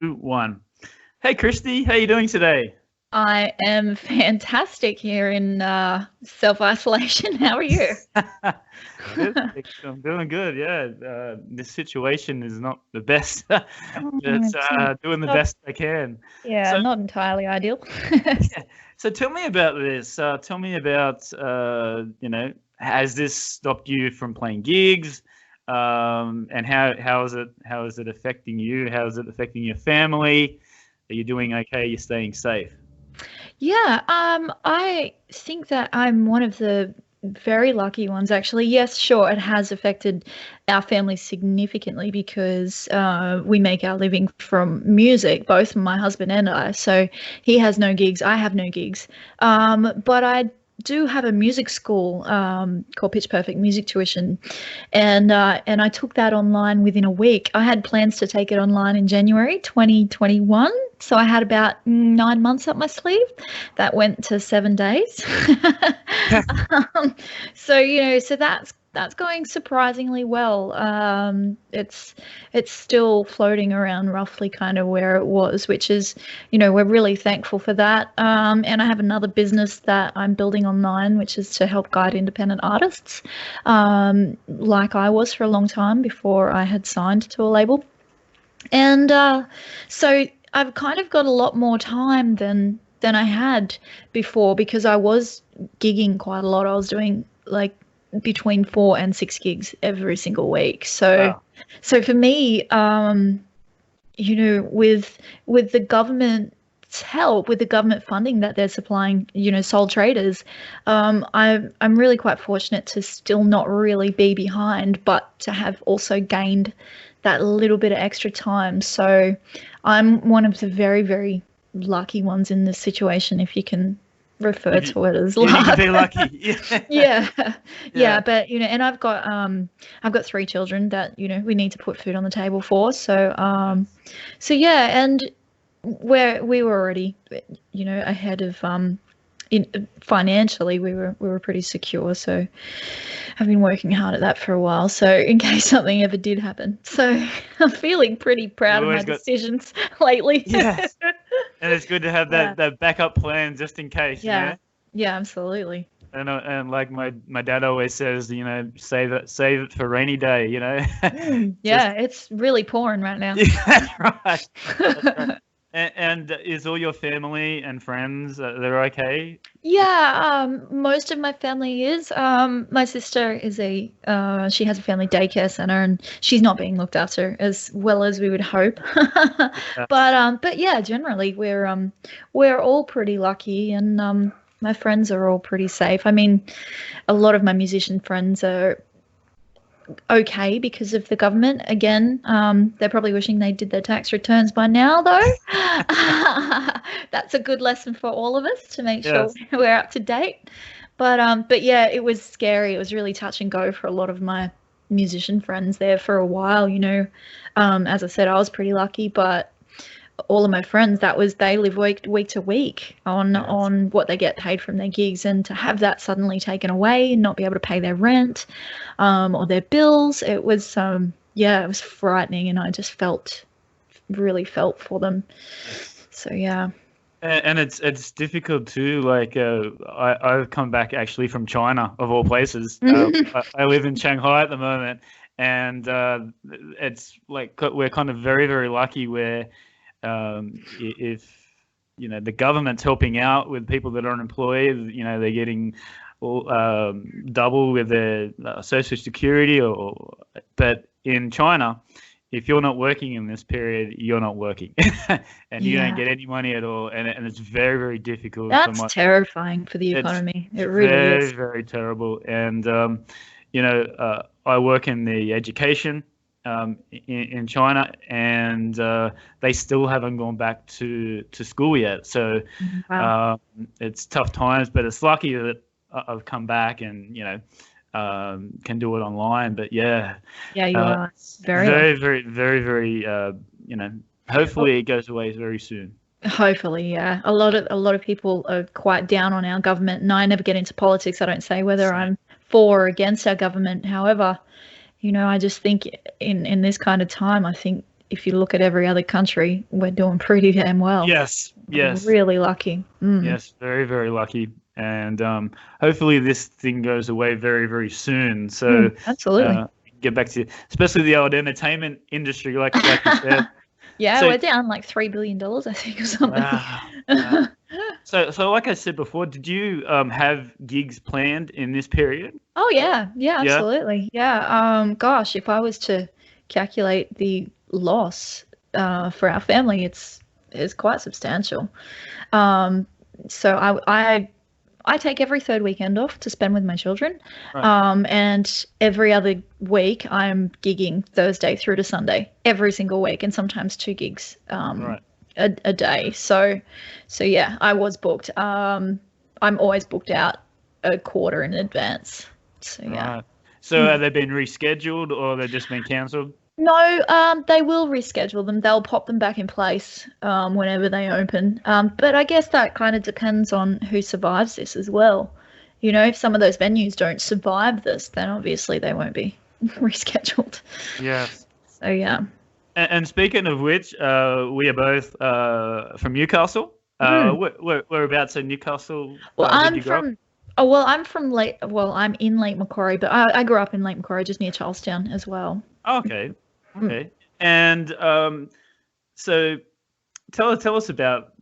Two, one. Hey, Kristy, how you doing today? I am fantastic here in self-isolation. How are you? Good. I'm doing good. Yeah, this situation is not the best, but It's not, doing the not, best I can. yeah, So, not entirely ideal. yeah. So tell me about this. Tell me about, has this stopped you from playing gigs? And how is it affecting you? How is it affecting your family? Are you doing okay? You're staying safe? Yeah, I think that I'm one of the very lucky ones, actually. Yes, sure, it has affected our family significantly because we make our living from music, both my husband and I. So he has no gigs, I have no gigs. But I do have a music school called Pitch Perfect Music Tuition, and I took that online within a week. I had plans to take it online in January 2021, so I had about 9 months up my sleeve. That went to 7 days. um, so so that's going surprisingly well. It's still floating around roughly kind of where it was, which is, we're really thankful for that. And I have another business that I'm building online, which is to help guide independent artists, like I was for a long time before I had signed to a label. And so I've kind of got a lot more time than I had before because I was gigging quite a lot. I was doing like between 4 and 6 gigs every single week. So Wow. so for me, with the government's help, with the government funding that they're supplying, sole traders, I'm really quite fortunate to still not really be behind, but to have also gained that little bit of extra time. So I'm one of the very, very lucky ones in this situation, if you can refer If you to it as you can luck. be lucky. Yeah. Yeah, Yeah. yeah, but and I've got 3 children that we need to put food on the table for. Yes. So yeah, and where we were already ahead of in financially we were pretty secure. So I've been working hard at that for a while, so in case something ever did happen. So I'm feeling pretty You proud of my always got decisions lately. yes. And it's good to have Yeah, that backup plan just in case, you yeah, know? yeah, absolutely. And like my dad always says, save it for rainy day, you know? Just Yeah, it's really pouring right now. yeah, that's right. That's right. And is all your family and friends, they're okay? Yeah, most of my family is. My sister is she has a family daycare center, and she's not being looked after as well as we would hope. Yeah. But yeah, generally we're all pretty lucky, and my friends are all pretty safe. I mean, a lot of my musician friends are okay because of the government. Again, they're probably wishing they did their tax returns by now, though. That's a good lesson for all of us to make sure Yes. we're up to date. But yeah, it was scary. It was really touch and go for a lot of my musician friends there for a while. As I said, I was pretty lucky, but all of my friends, that was they live week to week on Yes. what they get paid from their gigs, and to have that suddenly taken away and not be able to pay their rent, or their bills, it was yeah, it was frightening, and I just really felt for them. Yes. So yeah. And it's difficult too. Like I've come back actually from China of all places. I live in Shanghai at the moment, and it's like we're kind of very very lucky where if the government's helping out with people that are unemployed, they're getting double with their social security, but in China, if you're not working in this period, you're not working, and you don't Yeah, get any money at all, and it's very very difficult for that's my. terrifying for the It's economy. It really very is. very terrible, and I work in the education in China, and they still haven't gone back to school yet. So Wow. um, it's tough times, but it's lucky that I've come back and can do it online. But yeah, Yeah, you uh, are very lucky. very very very very you know hopefully it goes away very soon. Hopefully, yeah. A lot of people are quite down on our government, and I never get into politics. I don't say whether Same. I'm for or against our government. However, I just think in this kind of time, I think if you look at every other country, we're doing pretty damn well. Yes, yes. Really lucky. Yes, very, very lucky. And hopefully this thing goes away very, very soon. So absolutely. Get back to, especially the old entertainment industry, like you said. Yeah, we're down like $3 billion, I think, or something. Wow. So like I said before, did you have gigs planned in this period? Oh yeah, absolutely. Yeah. Gosh, if I was to calculate the loss for our family, it's quite substantial. So I take every third weekend off to spend with my children. Right. And every other week I'm gigging Thursday through to Sunday, every single week, and sometimes 2 gigs right. a day. So yeah, I was booked. I'm always booked out a quarter in advance. So yeah. Right. So have they been rescheduled or they've just been cancelled? No, they will reschedule them. They'll pop them back in place whenever they open. But I guess that kind of depends on who survives this as well. You know, if some of those venues don't survive this, then obviously they won't be rescheduled. Yes. So, yeah. And speaking of which, we are both from Newcastle. Whereabouts in Newcastle? Well, I'm in Lake Macquarie, but I grew up in Lake Macquarie, just near Charlestown as well. Okay. And so tell us about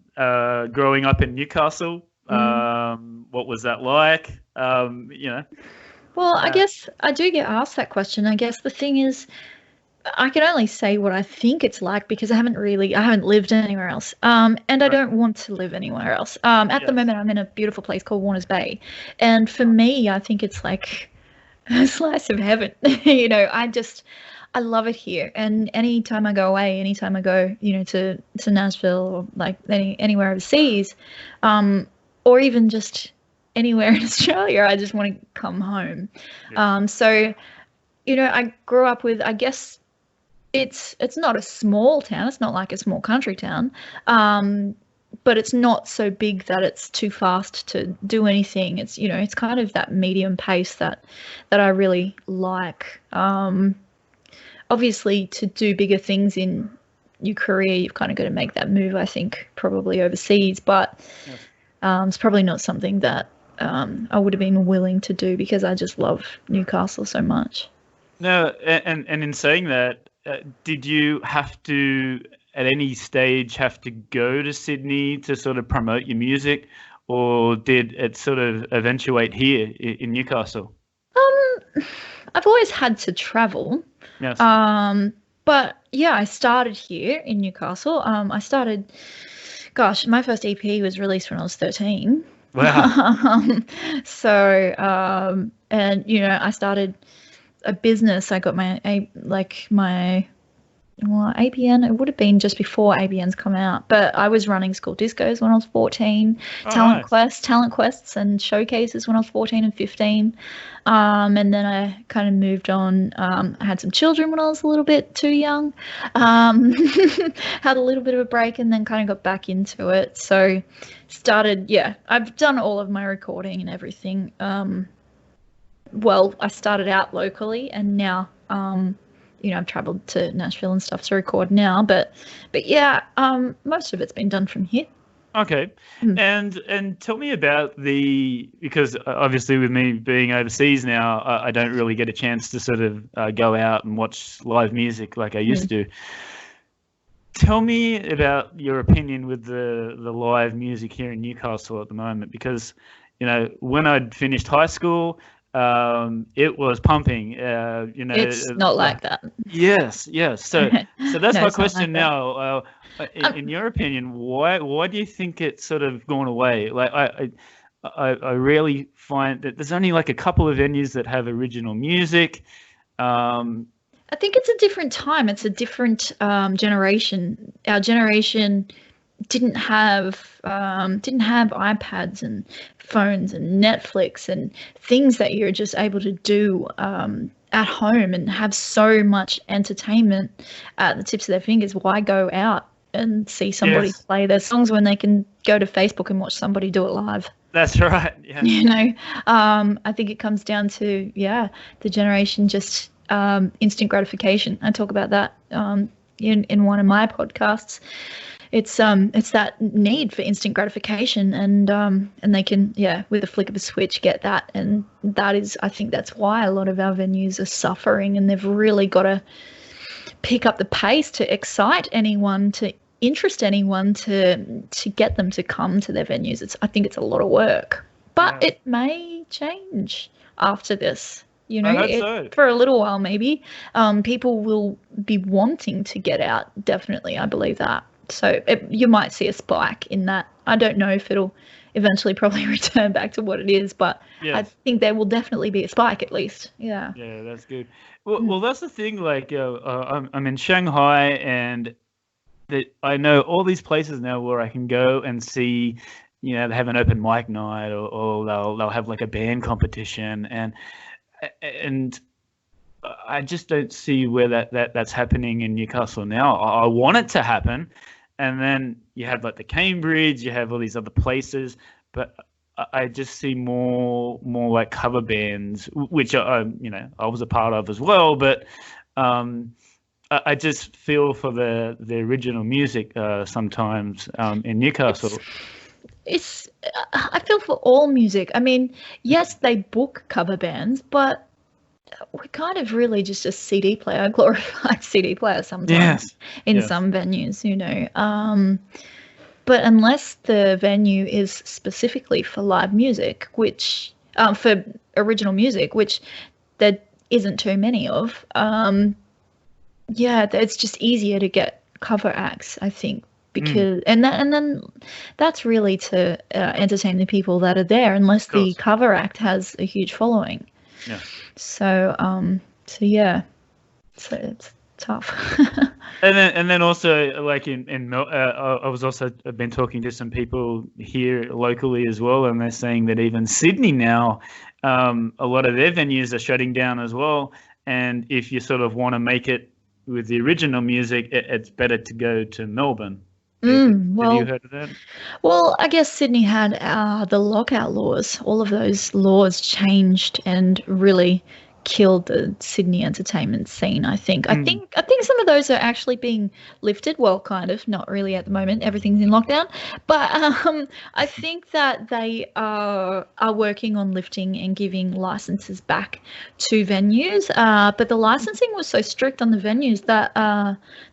growing up in Newcastle. What was that like? Well, I guess I do get asked that question. I guess the thing is, I can only say what I think it's like because I haven't lived anywhere else. And I don't want to live anywhere else. At the moment, I'm in a beautiful place called Warners Bay. And for me, I think it's like a slice of heaven. You know, I love it here. And anytime I go away, anytime I go, to Nashville or like anywhere overseas, or even just anywhere in Australia, I just want to come home. Yeah. So, I grew up with, I guess it's not a small town. It's not like a small country town. But it's not so big that it's too fast to do anything. It's, it's kind of that medium pace that I really like. Obviously, to do bigger things in your career, you've kind of got to make that move, I think, probably overseas. But it's probably not something that I would have been willing to do because I just love Newcastle so much. No, and in saying that, did you have to, at any stage, have to go to Sydney to sort of promote your music, or did it sort of eventuate here in Newcastle? I've always had to travel. Yes. But yeah, I started here in Newcastle. My first EP was released when I was 13. Wow. And I started a business. I got my ABN. It would have been just before ABN's come out, but I was running school discos when I was 14, talent quests and showcases when I was 14 and 15. And then I kind of moved on. I had some children when I was a little bit too young. Had a little bit of a break and then kind of got back into it. So I've done all of my recording and everything. I started out locally and now, I've traveled to Nashville and stuff to record now, but yeah, most of it's been done from here. Okay. And tell me about because obviously with me being overseas now, I don't really get a chance to sort of go out and watch live music like I used to. Tell me about your opinion with the live music here in Newcastle at the moment, because, when I'd finished high school, it was pumping. It's not like that. Yes. So that's my question now. In your opinion, why do you think it's sort of gone away? Like I really find that there's only like a couple of venues that have original music. I think it's a different time. It's a different generation. Our generation didn't have iPads and phones and Netflix and things that you're just able to do at home and have so much entertainment at the tips of their fingers. Why go out and see somebody play their songs when they can go to Facebook and watch somebody do it live? That's right. Yeah. I think it comes down to the generation just instant gratification. I talk about that in one of my podcasts. It's that need for instant gratification, and they can, with a flick of a switch, get that. And that is, I think that's why a lot of our venues are suffering, and they've really got to pick up the pace to excite anyone, to interest anyone, to get them to come to their venues. I think it's a lot of work, but it may change after this. I hope so. For a little while, maybe people will be wanting to get out. Definitely, I believe that. So you might see a spike in that. I don't know if it'll eventually probably return back to what it is, but I think there will definitely be a spike at least. Yeah. Yeah, that's good. Well, that's the thing. Like, I'm in Shanghai, and I know all these places now where I can go and see. They have an open mic night, or they'll have like a band competition, and I just don't see where that's happening in Newcastle now. I want it to happen, and then you have like the Cambridge, you have all these other places, but I just see more like cover bands, which I was a part of as well. But I just feel for the original music sometimes in Newcastle. I feel for all music. I mean, yes, they book cover bands, but we're kind of really just a CD player, a glorified CD player sometimes in some venues, But unless the venue is specifically for live music, which for original music, which there isn't too many of, it's just easier to get cover acts, I think. Because and then that's really to entertain the people that are there, unless the cover act has a huge following. Yeah. So it's tough. and then also like I was also I've been talking to some people here locally as well, and they're saying that even Sydney now, a lot of their venues are shutting down as well. And if you sort of want to make it with the original music, it's better to go to Melbourne. Have you heard of that? Well, I guess Sydney had the lockout laws. All of those laws changed and really killed the Sydney entertainment scene, I think. I think some of those are actually being lifted. Well, kind of, not really at the moment. Everything's in lockdown. But I think that they are working on lifting and giving licenses back to venues. But the licensing was so strict on the venues that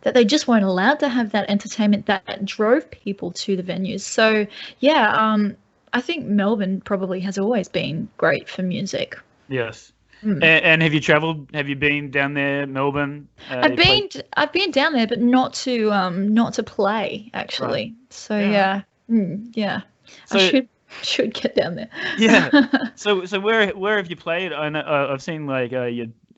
they just weren't allowed to have that entertainment that drove people to the venues. So, I think Melbourne probably has always been great for music. Yes. And have you travelled? Have you been down there, Melbourne? I've been down there, but not to play actually. Right. So So, I should get down there. Yeah. So where have you played? I know I've seen like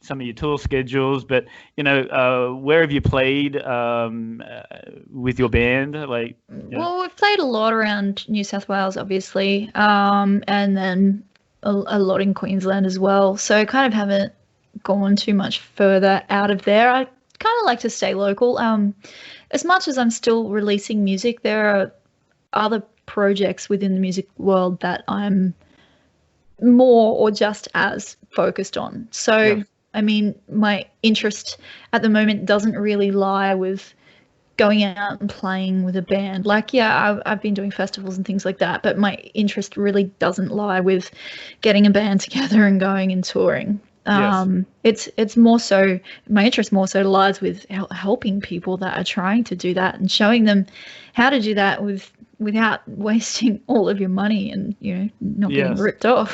some of your tour schedules, but where have you played with your band? Like, well, we've played a lot around New South Wales, obviously, and then a lot in Queensland as well. So I kind of haven't gone too much further out of there. I kind of like to stay local. As much as I'm still releasing music, there are other projects within the music world that I'm more or just as focused on. So, I mean, my interest at the moment doesn't really lie with going out and playing with a band. Like, I've been doing festivals and things like that, but my interest really doesn't lie with getting a band together and going and touring. It's more so, my interest more so lies with helping people that are trying to do that and showing them how to do that without wasting all of your money and not getting ripped off.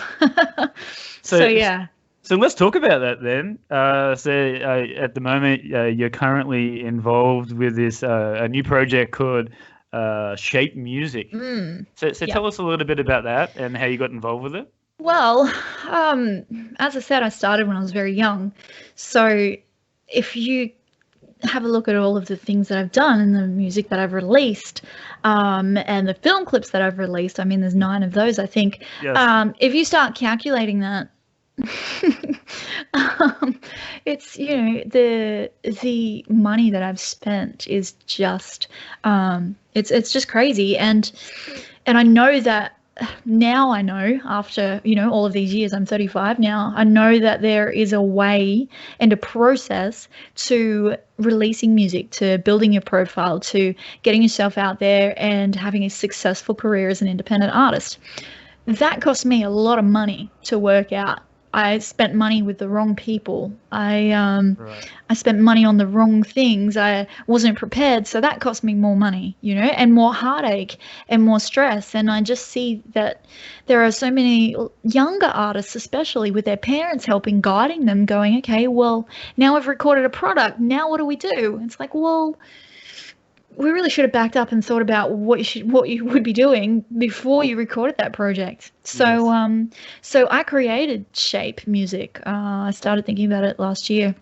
So let's talk about that then. At the moment, you're currently involved with this a new project called Shape Music. So tell us a little bit about that and how you got involved with it. Well, as I said, I started when I was very young. So if you have a look at all of the things that I've done and the music that I've released and the film clips that I've released, I mean, there's 9 of those, I think. Yes. If you start calculating that, it's the money that I've spent is just it's just crazy, and I know that now I know, after, all of these years, I'm 35 now, I know that there is a way and a process to releasing music, to building your profile, to getting yourself out there and having a successful career as an independent artist. That cost me a lot of money to work out. I spent money with the wrong people. Right. I spent money on the wrong things. I wasn't prepared, so that cost me more money, and more heartache and more stress. And I just see that there are so many younger artists, especially with their parents helping, guiding them, going, okay, well, now I've recorded a product. Now what do we do? It's like, well, we really should have backed up and thought about what you would be doing before you recorded that project. So, Yes. so I created Shape Music. I started thinking about it last year.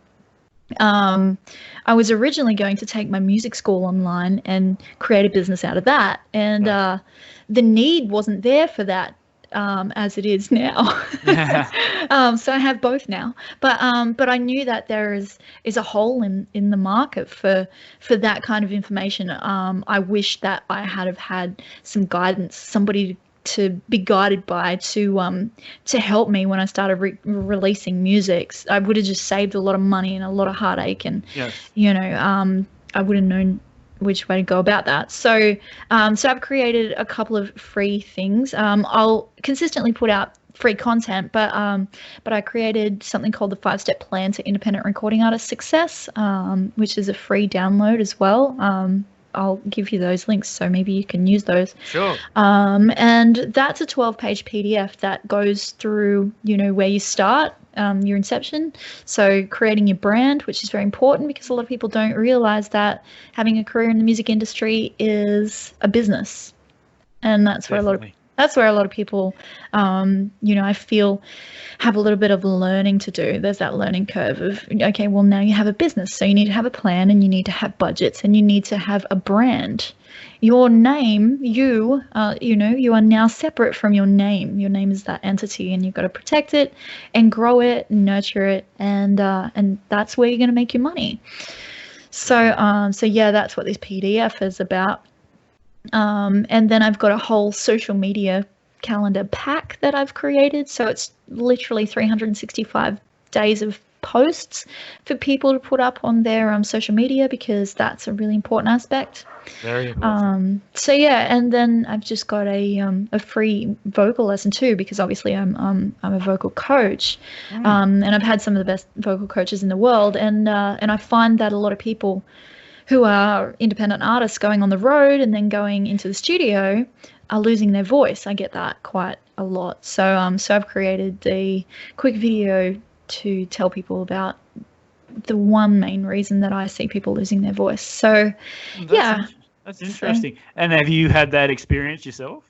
Um, I was originally going to take my music school online and create a business out of that, and Yeah. the need wasn't there for that, as it is now. Yeah. So I have both now, but I knew that there is a hole in the market for that kind of information. I wish that I had have had some guidance, somebody to be guided by, to help me when I started releasing music. I would have just saved a lot of money and a lot of heartache, and Yes. I would have known which way to go about that. So, so I've created a couple of free things. I'll consistently put out free content, but I created something called the 5-step plan to independent recording artist success, which is a free download as well. I'll give you those links, so maybe you can use those. Sure. And that's a 12-page PDF that goes through, where you start, your inception. So creating your brand, which is very important, because a lot of people don't realize that having a career in the music industry is a business. And that's where Definitely. a lot of people, I feel, have a little bit of learning to do. There's that learning curve of, okay, well, now you have a business, so you need to have a plan, and you need to have budgets, and you need to have a brand. Your name, you are now separate from your name. Your name is that entity, and you've got to protect it and grow it and nurture it, and that's where you're going to make your money. So, so yeah, that's what this PDF is about. And then I've got a whole social media calendar pack that I've created. So it's literally 365 days of posts for people to put up on their social media, because that's a really important aspect. Very important. So yeah, and then I've just got a free vocal lesson too, because obviously I'm a vocal coach, and I've had some of the best vocal coaches in the world, and I find that a lot of people who are independent artists going on the road and then going into the studio are losing their voice. I get that quite a lot. So so I've created a quick video to tell people about the one main reason that I see people losing their voice. So yeah. That's interesting. And have you had that experience yourself?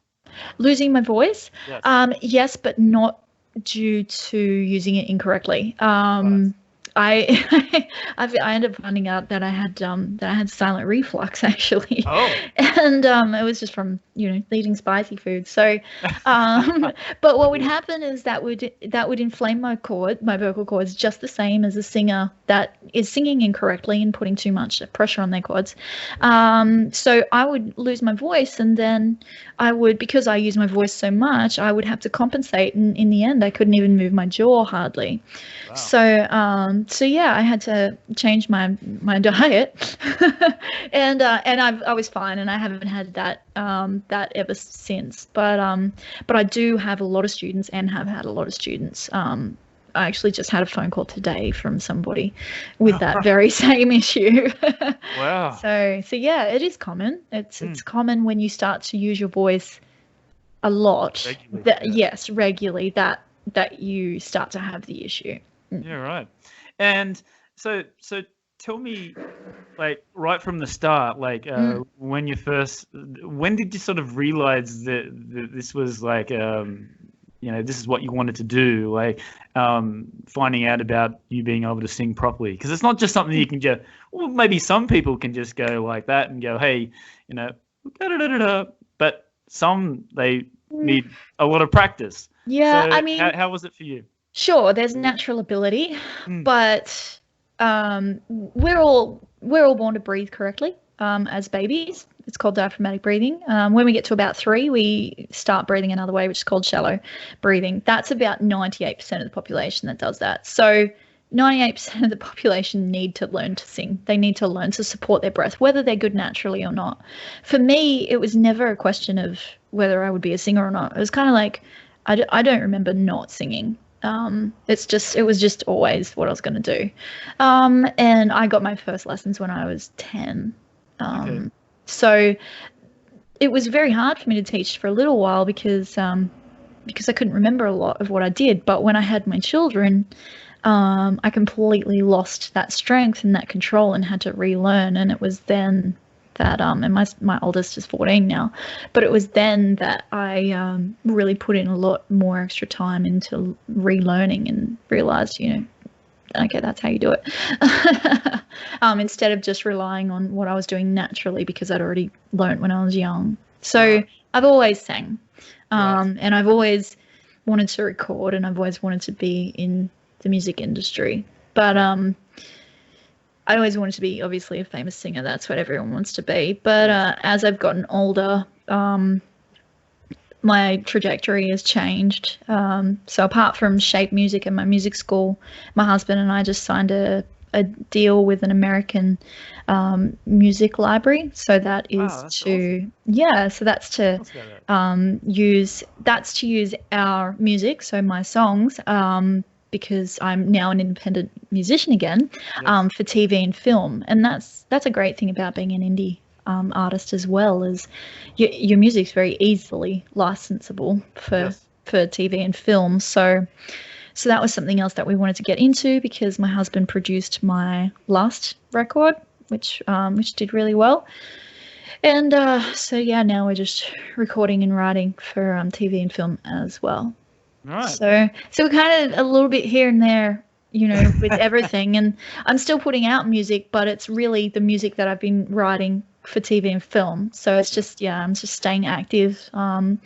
Losing my voice? Yes. Yes, but not due to using it incorrectly. Right. I I ended up finding out that I had silent reflux, actually. Oh. And it was just from eating spicy food. So, but what would happen is that would inflame my vocal cords, just the same as a singer that is singing incorrectly and putting too much pressure on their cords. So I would lose my voice, and then because I use my voice so much, I would have to compensate, and in the end I couldn't even move my jaw hardly. Wow. So yeah, I had to change my diet, and I was fine, and I haven't had that ever since. But I do have a lot of students, and have had a lot of students. I actually just had a phone call today from somebody with that very same issue. Wow. So yeah, it is common. It's common when you start to use your voice a lot. Regularly, yes, regularly, that you start to have the issue. Yeah, right. And so tell me, like, right from the start, like, when did you sort of realize that this was like, this is what you wanted to do, like, finding out about you being able to sing properly? Because it's not just something you can just, well, maybe some people can just go like that and go, hey, da-da-da-da-da, but some, they need a lot of practice. Yeah, So I mean, how was it for you? sure, there's natural ability, but we're all born to breathe correctly as babies. It's called diaphragmatic breathing. When we get to about 3, we start breathing another way, which is called shallow breathing. That's about 98% of the population that does that. So 98% of the population need to learn to sing. They need to learn to support their breath, whether they're good naturally or not. For me, it was never a question of whether I would be a singer or not. It was kind of like, I don't remember not singing. It was just always what I was going to do. And I got my first lessons when I was 10. Okay. So it was very hard for me to teach for a little while because I couldn't remember a lot of what I did. But when I had my children, I completely lost that strength and that control and had to relearn. And it was then that, and my oldest is 14 now, but it was then that I really put in a lot more extra time into relearning and realized, okay, that's how you do it. Instead of just relying on what I was doing naturally because I'd already learned when I was young. So I've always sang, and I've always wanted to record, and I've always wanted to be in the music industry. But I always wanted to be, obviously, a famous singer. That's what everyone wants to be. But as I've gotten older, my trajectory has changed. So apart from Shape Music and my music school, my husband and I just signed a deal with an American music library. So that is awesome. That's to use our music, so my songs, because I'm now an independent musician again, for TV and film. And that's a great thing about being an indie artist as well, is your music's very easily licensable for TV and film. So that was something else that we wanted to get into because my husband produced my last record, which did really well. And now we're just recording and writing for TV and film as well. Right. So we're kind of a little bit here and there, with everything. And I'm still putting out music, but it's really the music that I've been writing for TV and film. So it's just, I'm just staying active. And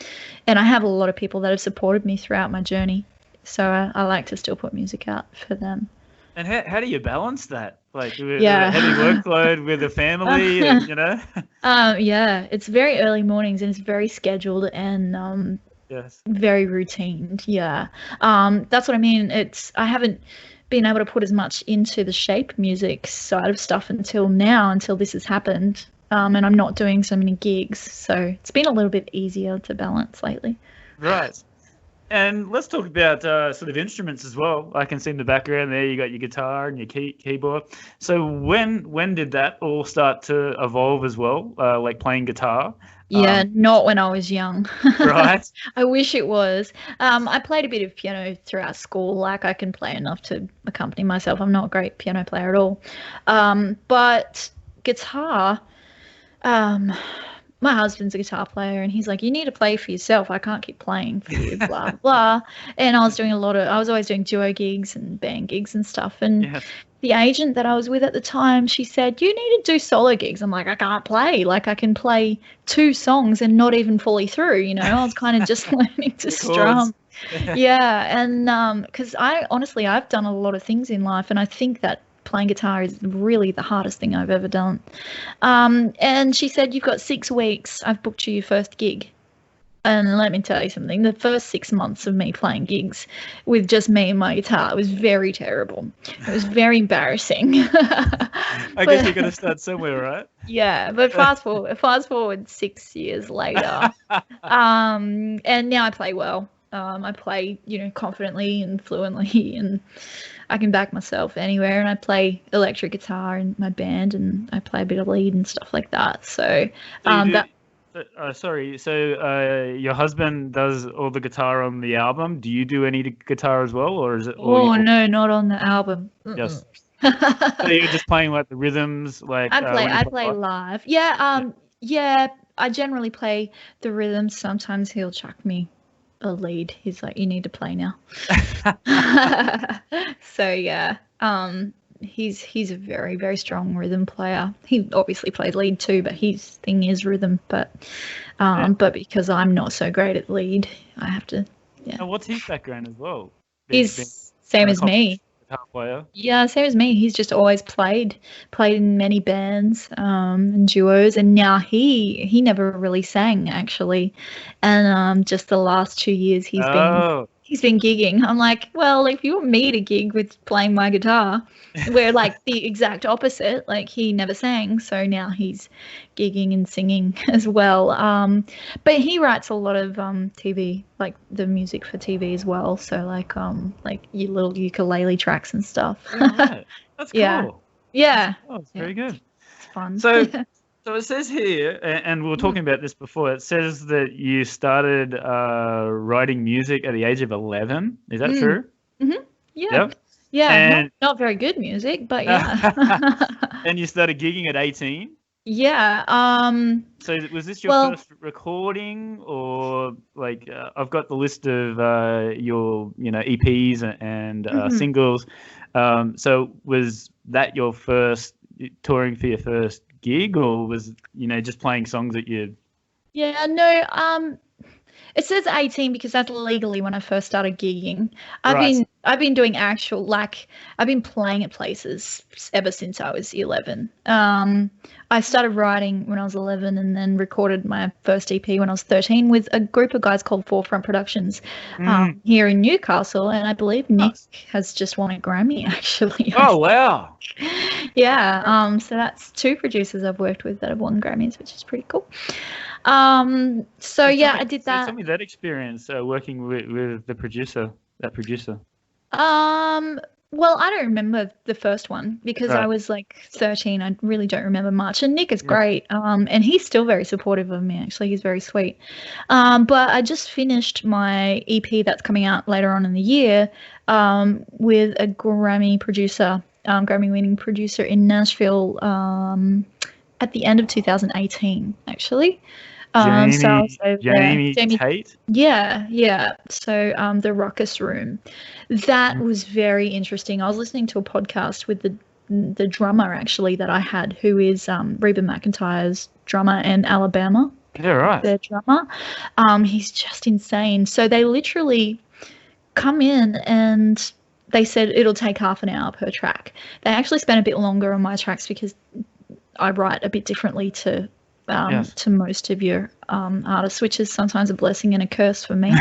I have a lot of people that have supported me throughout my journey. So I like to still put music out for them. And how do you balance that? Like with a heavy workload with a family, and, it's very early mornings and it's very scheduled and very routine. Yeah. That's what I mean. I haven't been able to put as much into the Shape Music side of stuff until this has happened. And I'm not doing so many gigs. So it's been a little bit easier to balance lately. Right. And let's talk about sort of instruments as well. I can see in the background there you got your guitar and your keyboard. So when did that all start to evolve as well, like playing guitar? Yeah, not when I was young. Right. I wish it was. I played a bit of piano throughout school. Like I can play enough to accompany myself. I'm not a great piano player at all. But guitar, my husband's a guitar player and he's like, you need to play for yourself. I can't keep playing for you, blah, blah. And I was always doing duo gigs and band gigs and stuff. And the agent that I was with at the time, she said, you need to do solo gigs. I'm like, I can't play. Like I can play 2 songs and not even fully through, I was kind of just learning to strum. And because I've done a lot of things in life and I think that playing guitar is really the hardest thing I've ever done. And she said, you've got 6 weeks. I've booked you your first gig. And let me tell you something, the first 6 months of me playing gigs with just me and my guitar was very terrible. It was very embarrassing. I guess you're going to start somewhere, right? Yeah, but fast forward 6 years later. And now I play well. I play, confidently and fluently, and I can back myself anywhere. And I play electric guitar in my band, and I play a bit of lead and stuff like that. So, So your husband does all the guitar on the album. Do you do any guitar as well, or is it? No, not on the album. Yes. So you're just playing like the rhythms, like I play live. Yeah. I generally play the rhythms. Sometimes he'll chuck me a lead. He's like, you need to play now. So yeah, he's a very, very strong rhythm player. He obviously plays lead too, but his thing is rhythm. But because I'm not so great at lead, I have to. Yeah. Now, what's his background as well? He's same as me. guitar player. Yeah, same as me. He's just always played in many bands, and duos, and now he never really sang actually, and just the last 2 years Oh, he's been gigging. I'm like, well, if you want me to gig with playing my guitar, we're like the exact opposite. Like he never sang, so now he's gigging and singing as well. But he writes a lot of TV, like the music for TV as well. So like your little ukulele tracks and stuff. yeah, right. That's cool. Yeah. Yeah. Oh, it's Yeah. very good. It's fun. So, so it says here, and we were talking about this before. It says that you started writing music at the age of 11. Is that true? Mm-hmm. Yeah. Yep. Yeah. And- not very good music, but yeah. And you started gigging at 18. Yeah. So was this your first recording, or like I've got the list of your EPs and singles. So was that your first touring for your first gig, or was just playing songs that you? Yeah, no. It says 18 because that's legally when I first started gigging. I've been doing actual, like, I've been playing at places ever since I was 11. I started writing when I was 11 and then recorded my first EP when I was 13 with a group of guys called Forefront Productions here in Newcastle, and I believe Nick has just won a Grammy actually. Oh wow! Yeah. So that's 2 producers I've worked with that have won Grammys, which is pretty cool. So yeah, I did that. Tell me that experience working with the producer. That producer. Well, I don't remember the first one because I was like 13. I really don't remember much. And Nick is great. And he's still very supportive of me, actually. He's very sweet. But I just finished my EP that's coming out later on in the year with a Grammy producer, Grammy-winning producer in Nashville at the end of 2018, actually. Jamie Tate? Yeah. So the Ruckus Room. That was very interesting. I was listening to a podcast with the drummer, actually, that I had, who is Reba McEntire's drummer and Alabama. Yeah, right. Their drummer. He's just insane. So they literally come in and they said it'll take half an hour per track. They actually spent a bit longer on my tracks because I write a bit differently to most of your artists, which is sometimes a blessing and a curse for me.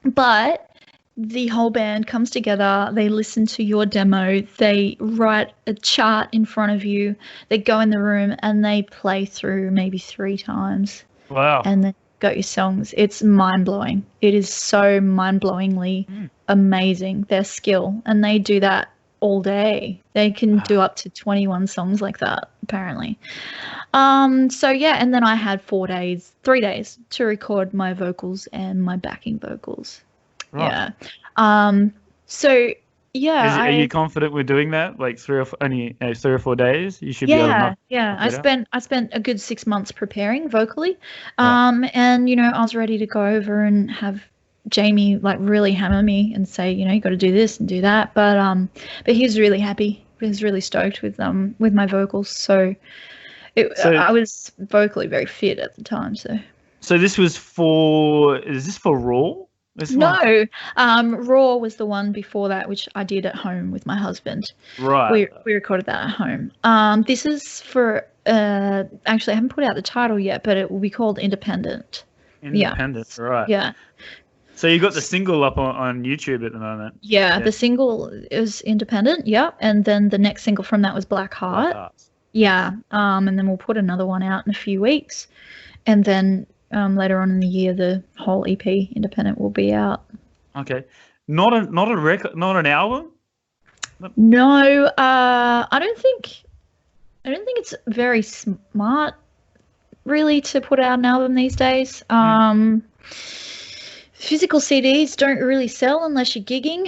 But the whole band comes together, they listen to your demo, they write a chart in front of you, they go in the room and they play through maybe 3 times. Wow. And then got your songs. It's mind-blowing. It is so mind-blowingly amazing, their skill. And they do that all day. They can do up to 21 songs like that, apparently. So yeah, and then I had 3 days to record my vocals and my backing vocals. Right. Yeah. So yeah. Are you confident with doing that? Like 3 or 4 days? You should be able to I spent a good 6 months preparing vocally. And I was ready to go over and have Jamie like really hammer me and say, you got to do this and do that. But he was really happy. He was really stoked with my vocals. So I was vocally very fit at the time. So this was is this for Raw? No, Raw was the one before that, which I did at home with my husband. Right. We recorded that at home. This is for actually I haven't put out the title yet, but it will be called Independent. Independent, right. Yeah. So you got the single up on YouTube at the moment. Yeah, the single is Independent, and then the next single from that was Black Heart. Yeah, and then we'll put another one out in a few weeks, and then later on in the year, the whole EP, Independent, will be out. Okay, not a record, not an album. No, I don't think it's very smart, really, to put out an album these days. Physical CDs don't really sell unless you're gigging,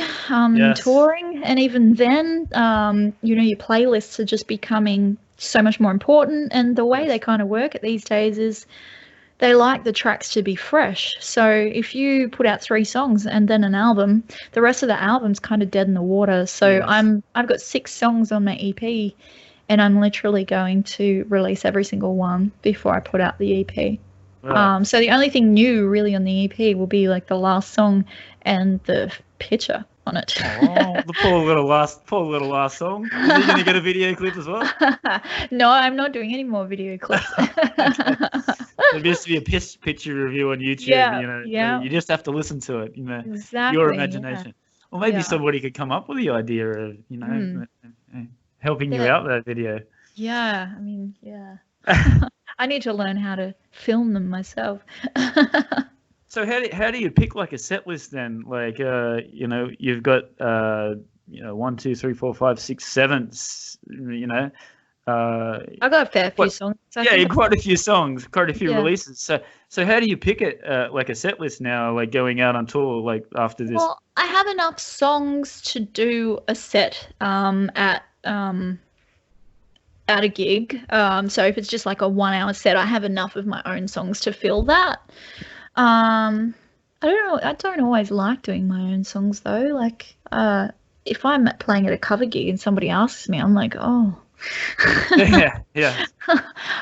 touring, and even then, your playlists are just becoming so much more important. And the way they kind of work these days is they like the tracks to be fresh. So if you put out 3 songs and then an album, the rest of the album's kind of dead in the water. So I've got 6 songs on my EP, and I'm literally going to release every single one before I put out the EP. Right. So the only thing new really on the EP will be like the last song and the picture. on it. Oh, the poor little last song. Is he going to get a video clip as well? No, I'm not doing any more video clips. Okay. There needs to be a picture review on YouTube. Yeah. You just have to listen to it. Exactly. Your imagination. Yeah. Or maybe somebody could come up with the idea of helping you out that video. Yeah, I mean, yeah. I need to learn how to film them myself. So how do you pick like a set list then? Like you've got 1, 2, 3, 4, 5, 6, 7. I got a fair few songs. Quite a few songs, quite a few releases. So how do you pick it like a set list now, like going out on tour, like after this? Well, I have enough songs to do a set at a gig. So if it's just like a 1-hour set, I have enough of my own songs to fill that. I don't know. I don't always like doing my own songs though. Like, if I'm playing at a cover gig and somebody asks me, I'm like, oh, yeah.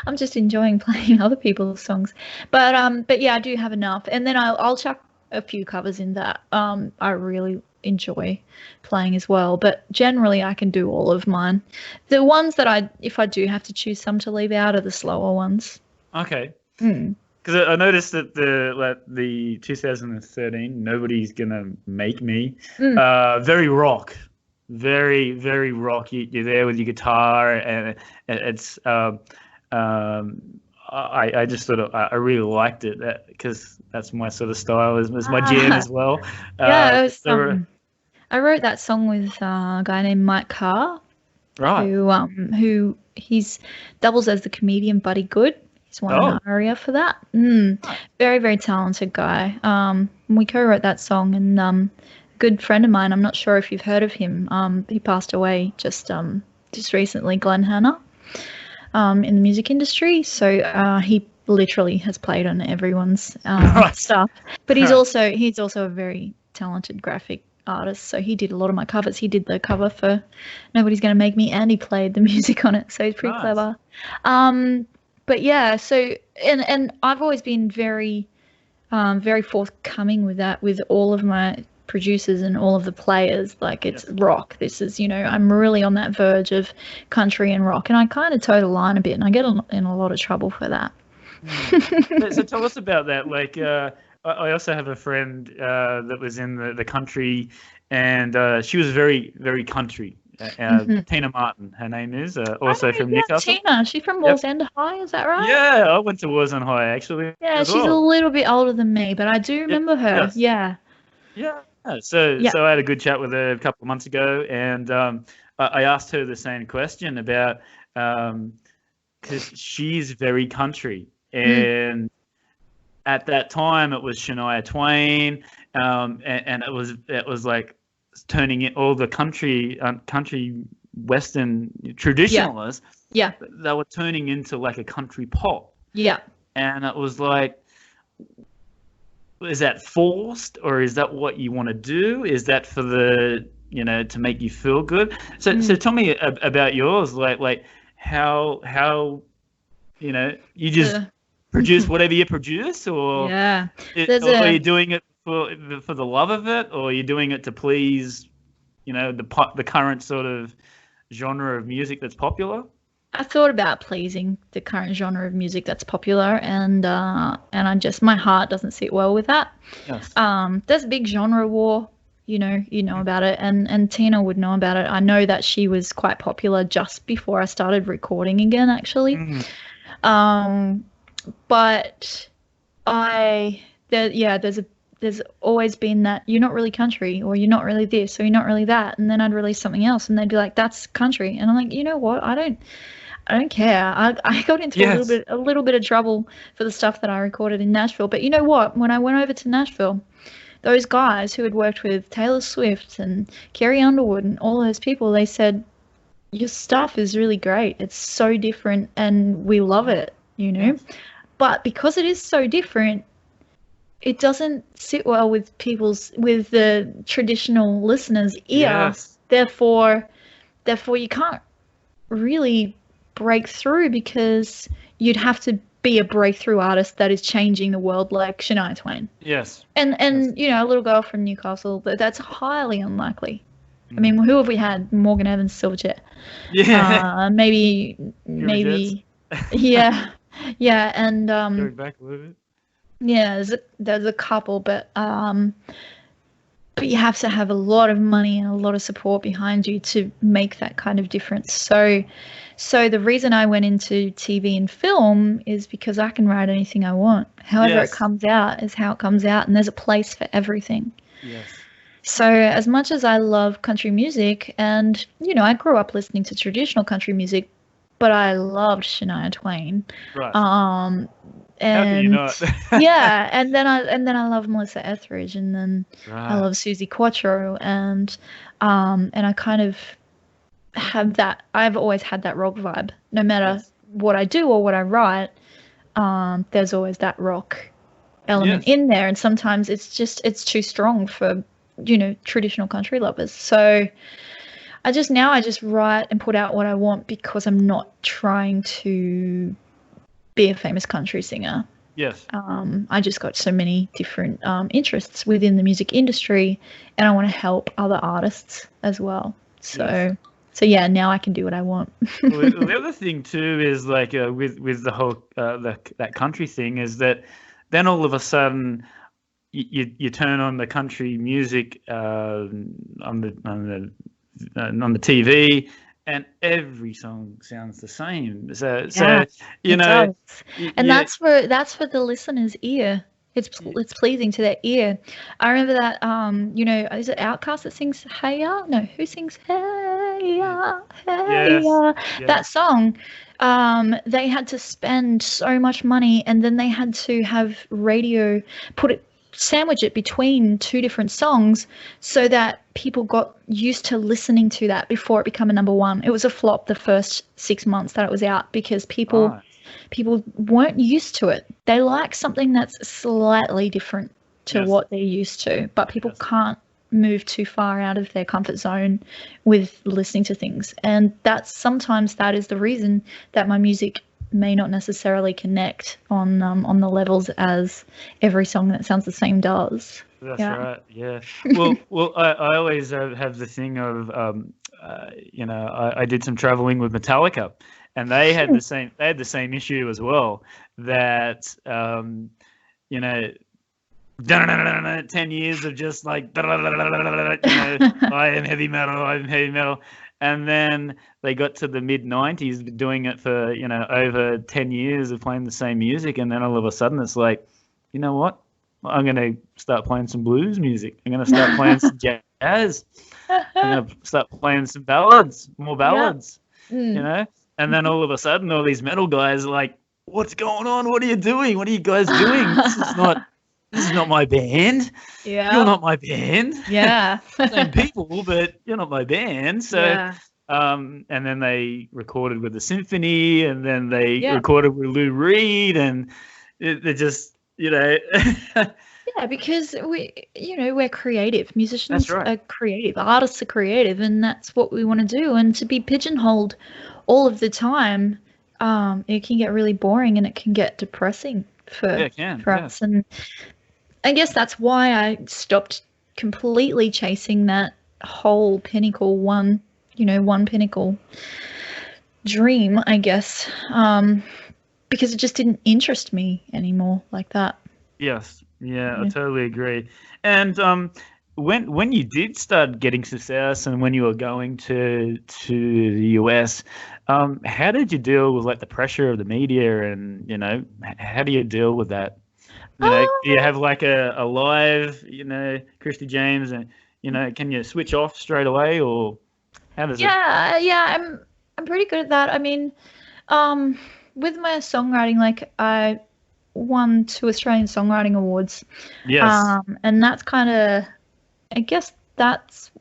I'm just enjoying playing other people's songs. But yeah, I do have enough, and then I'll chuck a few covers in that I really enjoy playing as well. But generally, I can do all of mine. The ones that if I do have to choose some to leave out, are the slower ones. Okay. Because I noticed that the 2013 Nobody's Gonna Make Me, very rock, very, very rock. You're there with your guitar, and it's I just thought I really liked it because that's my sort of style, is my jam as well. Yeah, it was, I wrote that song with a guy named Mike Carr, right? Who he's doubles as the comedian Buddy Good. He's won an Aria for that. Very, very talented guy. We co-wrote that song, and a good friend of mine, I'm not sure if you've heard of him, he passed away just recently, Glenn Hanna, in the music industry. So he literally has played on everyone's stuff. But he's also a very talented graphic artist, so he did a lot of my covers. He did the cover for Nobody's Gonna Make Me, and he played the music on it, so he's pretty clever. But yeah, so and I've always been very, very forthcoming with that, with all of my producers and all of the players. Like, it's rock. This is, I'm really on that verge of country and rock, and I kind of toe the line a bit, and I get in a lot of trouble for that. So tell us about that. Like, I also have a friend that was in the country, and she was very, very country. Tina Martin, her name is, also from Newcastle. Tina, she's from Wallsend High, is that right? Yeah, I went to Wallsend High actually. Yeah, she's a little bit older than me, but I do remember her. Yes. Yeah. So I had a good chat with her a couple of months ago, and I asked her the same question about because she's very country, and at that time it was Shania Twain, and it was like turning it all the country western traditionalists. They were turning into like a country pop. And it was like, is that forced, or is that what you want to do? Is that for the to make you feel good? So tell me about yours. Like how you just produce whatever you produce, or are you doing it for the love of it, or are you doing it to please, the current sort of genre of music that's popular? I thought about pleasing the current genre of music that's popular, and my heart doesn't sit well with that. Yes. There's a big genre war, you know about it, and Tina would know about it. I know that she was quite popular just before I started recording again, actually. But there's always been that you're not really country, or you're not really this, or you're not really that, and then I'd release something else, and they'd be like, "That's country," and I'm like, you know what? I don't care. I got into a little bit of trouble for the stuff that I recorded in Nashville, but you know what? When I went over to Nashville, those guys who had worked with Taylor Swift and Carrie Underwood and all those people, they said, "Your stuff is really great. It's so different, and we love it." But because it is so different, it doesn't sit well with the traditional listeners' ear. Yes. Therefore you can't really break through, because you'd have to be a breakthrough artist that is changing the world like Shania Twain. Yes. And Yes. you know, a little girl from Newcastle, but that's highly unlikely. I mean, who have we had? Morgan Evans, Silverchair. Yeah. Maybe, yeah, yeah, and Going back a little bit. yeah, there's a couple, but you have to have a lot of money and a lot of support behind you to make that kind of difference. So the reason I went into TV and film is because I can write anything I want. However it comes out is how it comes out, and there's a place for everything. Yes. So as much as I love country music, and, you know, I grew up listening to traditional country music, but I loved Shania Twain. Right. And how can you not? yeah, and then I love Melissa Etheridge, and then I love Suzi Quatro, and I kind of have that. I've always had that rock vibe. No matter what I do or what I write, there's always that rock element in there, and sometimes it's too strong for, you know, traditional country lovers. So I just write and put out what I want, because I'm not trying to be a famous country singer. Yes. I just got so many different interests within the music industry, and I want to help other artists as well. So yeah, now I can do what I want. Well, the other thing too is like with the whole that country thing is that then all of a sudden you turn on the country music on the TV, and every song sounds the same. So you know, and that's for the listener's ear. It's pleasing to their ear. I remember that you know, is it Outkast that sings Hey Ya? No, who sings Hey Ya, Hey Ya? That song, they had to spend so much money, and then they had to have radio sandwich it between two different songs so that people got used to listening to that before it became a number one. It was a flop the first 6 months that it was out, because people weren't used to it. They like something that's slightly different to what they're used to, but people can't move too far out of their comfort zone with listening to things. And sometimes that is the reason that my music may not necessarily connect on the levels as every song that sounds the same does. That's right. Yeah. Well, I always have the thing of you know, I did some traveling with Metallica, and they had the same issue as well, that you know, 10 years of just like, you know, I am heavy metal. And then they got to the mid-90s doing it for, you know, over 10 years of playing the same music. And then all of a sudden it's like, you know what? I'm going to start playing some blues music. I'm going to start playing some jazz. I'm going to start playing some more ballads, you know? And then all of a sudden all these metal guys are like, what's going on? What are you doing? What are you guys doing? This is not my band. Yeah. You're not my band. Yeah. Same people, but you're not my band. So, and then they recorded with the symphony, and then they recorded with Lou Reed, and they're just, you know. Yeah, because we're creative. Musicians are creative. Artists are creative, and that's what we want to do. And to be pigeonholed all of the time, it can get really boring, and it can get depressing for us. And I guess that's why I stopped completely chasing that whole pinnacle one pinnacle dream, I guess, because it just didn't interest me anymore like that. Yes. Yeah, I totally agree. And when you did start getting success, and when you were going to the US, how did you deal with like the pressure of the media, and, you know, how do you deal with that? You know, do you have like a live, you know, Kristy James, and, you know, can you switch off straight away, or how does it? Yeah, I'm pretty good at that. I mean, with my songwriting, like I won 2 Australian Songwriting Awards. Yes. And that's kind of, I guess that's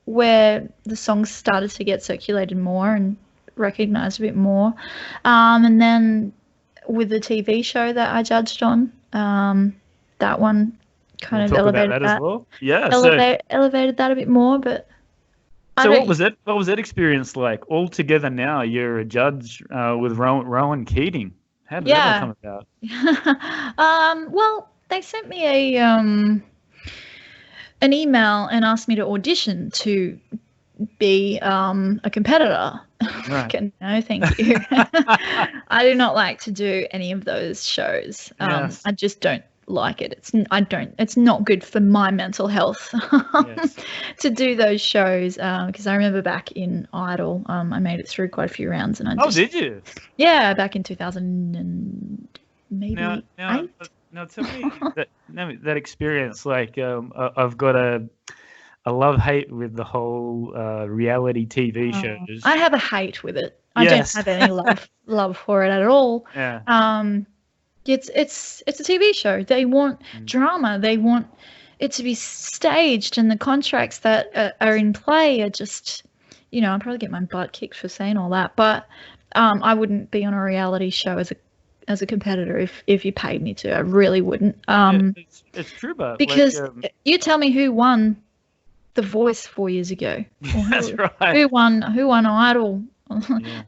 where the songs started to get circulated more and recognized a bit more. And then with the TV show that I judged on, that one kind of elevated that as well. Yeah, elevated that a bit more. But so what was that? What was that experience like? Altogether, now you're a judge with Rowan Keating. How did that one come about? Well, they sent me an email and asked me to audition to be a competitor. Right. No, thank you. I do not like to do any of those shows. Yes. I just don't like it. It's not good for my mental health Yes. to do those shows, because I remember back in Idol, I made it through quite a few rounds, and did you? Yeah, back in 2000 and maybe Now, 8. now tell me that experience. Like, I've got a love-hate with the whole reality TV shows. I have a hate with it. I don't have any love for it at all. Yeah. It's a TV show. They want drama. They want it to be staged, and the contracts that are in play are just, I'll probably get my butt kicked for saying all that, but I wouldn't be on a reality show as a competitor if you paid me to. I really wouldn't. It's true, but because you tell me who won The Voice 4 years ago. That's right. Who won Idol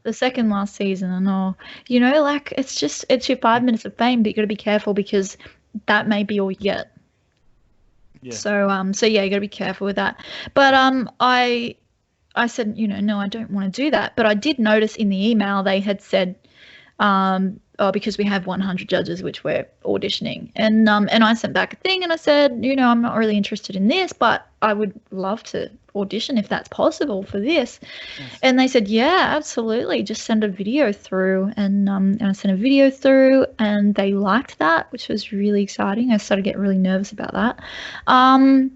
the second last season, and all, it's your 5 minutes of fame, but you got to be careful because that may be all you get. Yeah. So yeah, you got to be careful with that. But I said, no, I don't want to do that. But I did notice in the email they had said, because we have 100 judges which we're auditioning, and I sent back a thing and I said, I'm not really interested in this, but I would love to audition if that's possible for this. Yes. And they said, yeah, absolutely, just send a video through, and I sent a video through, and they liked that, which was really exciting. I started getting really nervous about that, and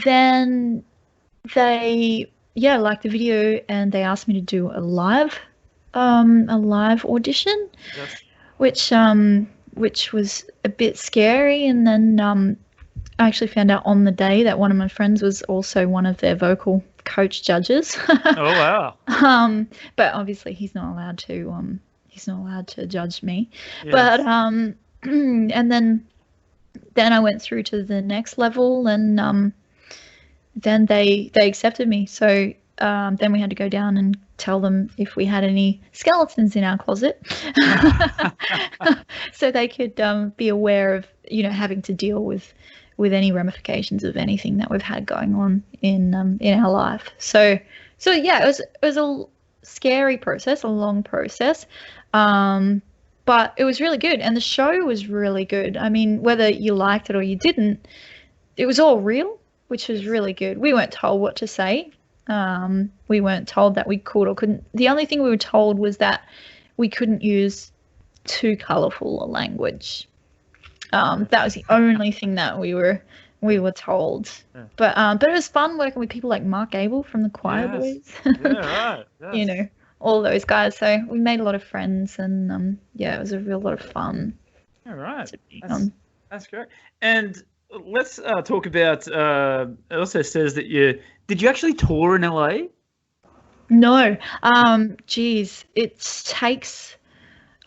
then they liked the video, and they asked me to do a live audition. Yes. which was a bit scary, and then I actually found out on the day that one of my friends was also one of their vocal coach judges. Oh wow. But obviously he's not allowed to judge me. Yes. But and then I went through to the next level, and then they accepted me. So then we had to go down and tell them if we had any skeletons in our closet, so they could be aware of having to deal with any ramifications of anything that we've had going on in our life. So yeah, it was a scary process, a long process, but it was really good, and the show was really good. I mean, whether you liked it or you didn't, it was all real, which was really good. We weren't told what to say. We weren't told that we could or couldn't. The only thing we were told was that we couldn't use too colourful a language. That was the only thing that we were told. Yeah. But it was fun working with people like Mark Abel from the Choir Boys. Yeah, right. Yes. All those guys. So we made a lot of friends, and it was a real lot of fun. All right. That's great. And let's talk about. It also says that did you actually tour in LA? No. It takes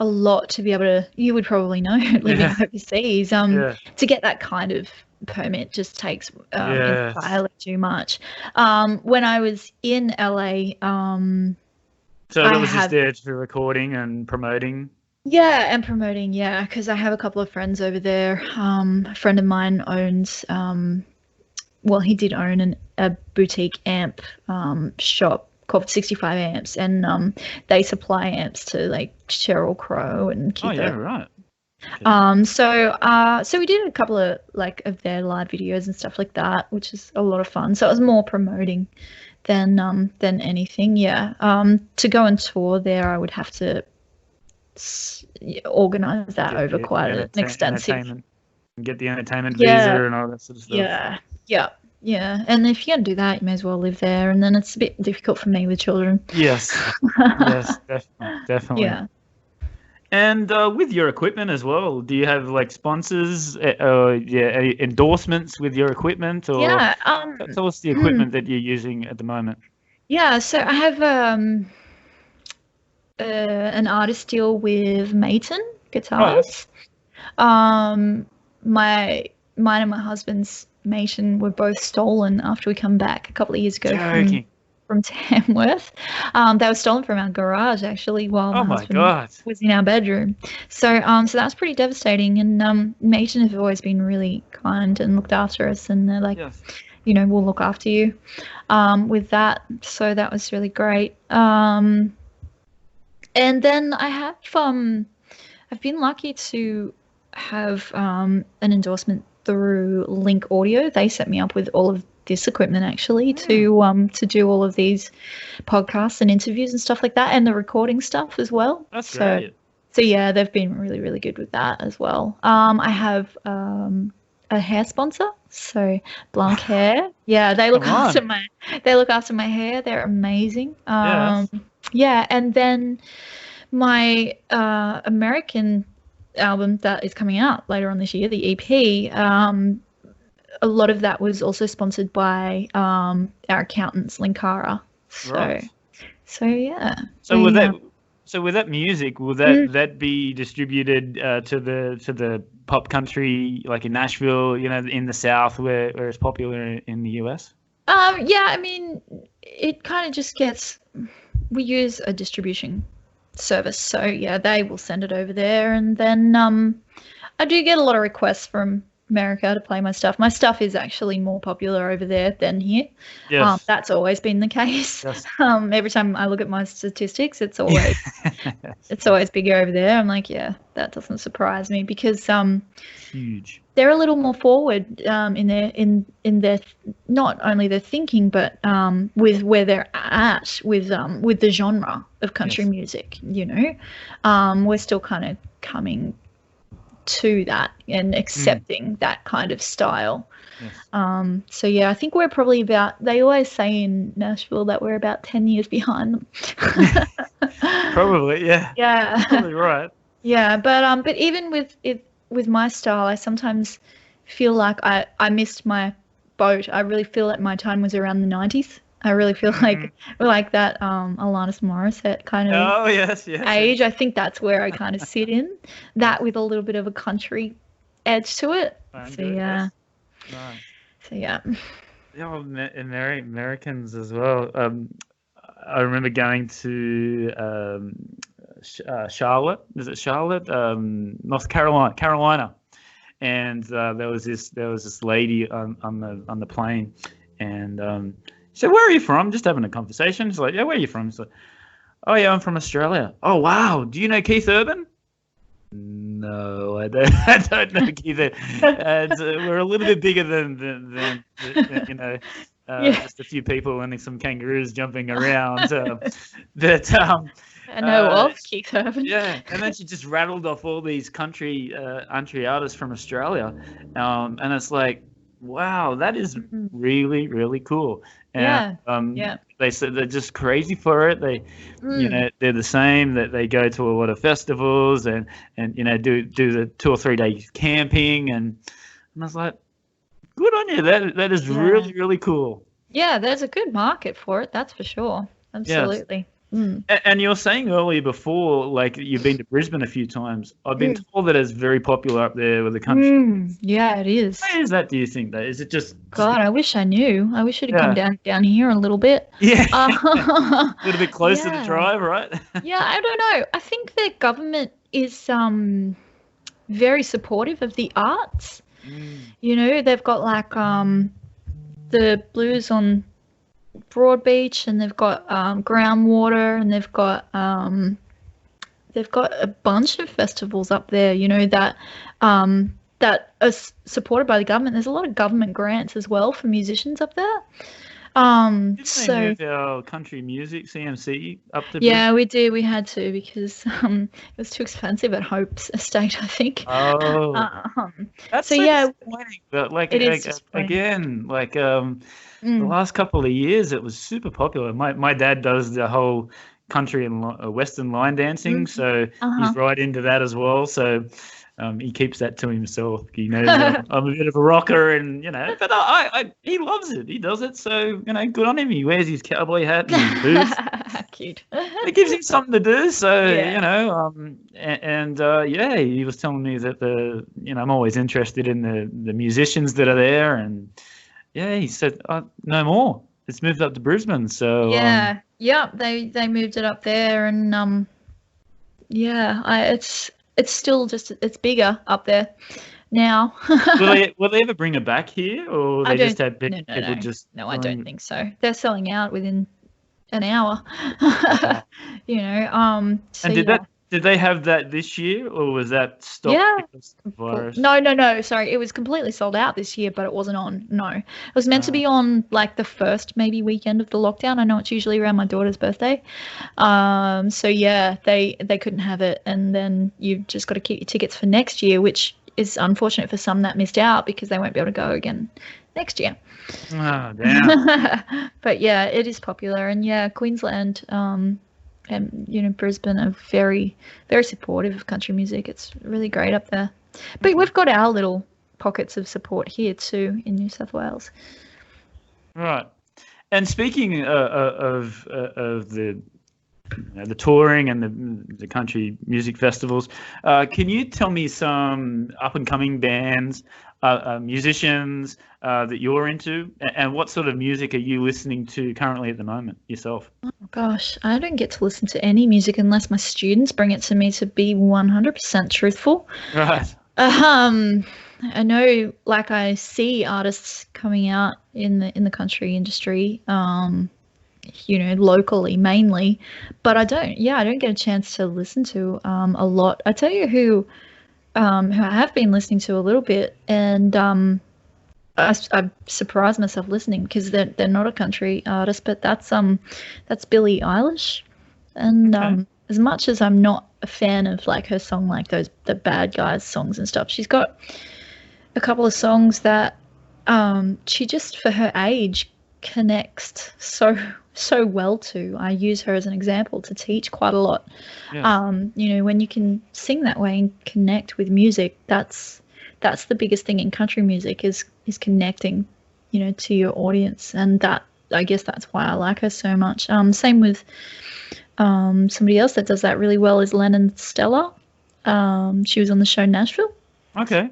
a lot to be able to. You would probably know, living overseas. To get that kind of permit just takes entirely too much. When I was in LA, so that was just there for recording and promoting. Yeah, and promoting, because I have a couple of friends over there. A friend of mine owns, he did own a boutique amp shop called 65 Amps, and they supply amps to like Sheryl Crow and Keith. Oh yeah, right. Okay. So we did a couple of of their live videos and stuff like that, which is a lot of fun. So it was more promoting than anything. Yeah. To go and tour there, I would have to organize that over quite an extensive. Get the entertainment visa and all that sort of stuff. Yeah. And if you're going to do that, you may as well live there. And then it's a bit difficult for me with children. Yes. Yes, definitely. Yeah. And with your equipment as well, do you have sponsors, endorsements with your equipment? Or tell us the equipment that you're using at the moment. Yeah, so I have an artist deal with Mayton Guitars. Mine and my husband's Mayton were both stolen after we come back a couple of years ago from Tamworth. They were stolen from our garage actually while Oh my my husband God. was in our bedroom. So that was pretty devastating. And Mason have always been really kind and looked after us, and they're like, Yes. we'll look after you with that. So that was really great. And then I've been lucky to have an endorsement through Link Audio. They set me up with all of this equipment actually to do all of these podcasts and interviews and stuff like that, and the recording stuff as well. That's great. So yeah, they've been really, really good with that as well. I have a hair sponsor, so Blanc Hair. Yeah, they look after my hair. They're amazing. Yes. Yeah, and then my American album that is coming out later on this year, the EP, a lot of that was also sponsored by our accountants, Linkara. Right. So yeah. So with that music, will that be distributed to the pop country, like in Nashville, in the South, where it's popular in the US? Yeah, I mean, it kind of just we use a distribution service, so yeah, they will send it over there, and then I do get a lot of requests from America to play my stuff. My stuff is actually more popular over there than here. Yes. That's always been the case. Yes. Every time I look at my statistics, it's always bigger over there. I'm like, yeah, that doesn't surprise me, because huge. They're a little more forward in their not only their thinking, but with where they're at with the genre of country music. We're still kind of coming to that and accepting that kind of style. Yes. So yeah, I think we're probably they always say in Nashville that we're about 10 years behind them. Probably, yeah. Yeah. Probably right. Yeah, but even with my style, I sometimes feel like I missed my boat. I really feel like my time was around the 90s. I really feel like that Alanis Morissette kind of age. I think that's where I kind of sit in that, with a little bit of a country edge to it. So yeah. Nice. So yeah. Yeah, Americans as well. I remember going to Charlotte. Is it Charlotte? North Carolina. And there was this lady on the plane, and she said, "Where are you from?" Just having a conversation. She's like, "Yeah, where are you from?" She's like, "Oh yeah, I'm from Australia." "Oh wow, do you know Keith Urban?" "No, I don't. I don't know Keith Urban." And we're a little bit bigger than just a few people and some kangaroos jumping around. I know of Keith Urban. Yeah, and then she just rattled off all these country artists from Australia, and it's like, wow, that is really, really cool. And, they said they're just crazy for it. They, they're the same. That they go to a lot of festivals and do the 2 or 3 days camping, and I was like, good on you. That is really, really cool. Yeah, there's a good market for it. That's for sure. Absolutely. Yes. And you were saying earlier before, like, you've been to Brisbane a few times. I've been told that it's very popular up there with the country. Yeah, it is. Why is that, do you think, though? Is it just... God, I wish I knew. I wish it had come down here a little bit. Yeah. A little bit closer to drive, right? Yeah, I don't know. I think the government is very supportive of the arts. They've got, like, the Blues on Broadbeach, and they've got Groundwater, and they've got a bunch of festivals up there, that are supported by the government. There's a lot of government grants as well for musicians up there. Didn't they move our country music CMC up to Brisbane? We did. We had to, because it was too expensive at Hope's Estate, I think. Oh, that's so disappointing. But it is again, like the last couple of years, it was super popular. My dad does the whole country and western line dancing, so he's right into that as well. So he keeps that to himself. I'm a bit of a rocker, and but he loves it. He does it, so good on him. He wears his cowboy hat and his boots. Cute. It gives him something to do. So he was telling me that I'm always interested in the musicians that are there, and he said, "No more." it's moved up to Brisbane. So Yeah, yeah, they moved it up there, and yeah, it's still just it's bigger up there now. will they ever bring it back here, or I they just don't. had No, no, people no, just no. I don't doing? think so. They're selling out within an hour. Wow. You know. So And yeah. did they have that this year, or was that stopped Yeah. because of the virus? No, no, no. Sorry, it was completely sold out this year, but it wasn't on. No, it was meant to Ah, be on like the first maybe weekend of the lockdown. I know it's usually around my daughter's birthday. So yeah, they couldn't have it, and then you've just got to keep your tickets for next year, which is unfortunate for some that missed out because they won't be able to go again next year. damn. But yeah, it is popular, and yeah, Queensland, and Brisbane are very, very supportive of country music. It's really great up there. But we've got our little pockets of support here too in New South Wales. Right. And speaking of the the touring and the country music festivals, can you tell me some up and coming bands, musicians that you're into, and what sort of music are you listening to currently at the moment yourself? Oh gosh, I don't get to listen to any music unless my students bring it to me, to be 100% truthful. Right. I know, like, I see artists coming out in the country industry, locally mainly, but I don't get a chance to listen to a lot. I tell you who I have been listening to a little bit, and I surprised myself listening because they're not a country artist, but that's Billie Eilish, and Okay. as much as I'm not a fan of like her song, like the Bad Guys songs and stuff, she's got a couple of songs that she just, for her age, connects so well to. I use her as an example to teach quite a lot. Yes. When you can sing that way and connect with music, that's the biggest thing in country music is connecting, to your audience, and that, I guess that's why I like her so much. Same with somebody else that does that really well is Lennon Stella. She was on the show Nashville. Okay.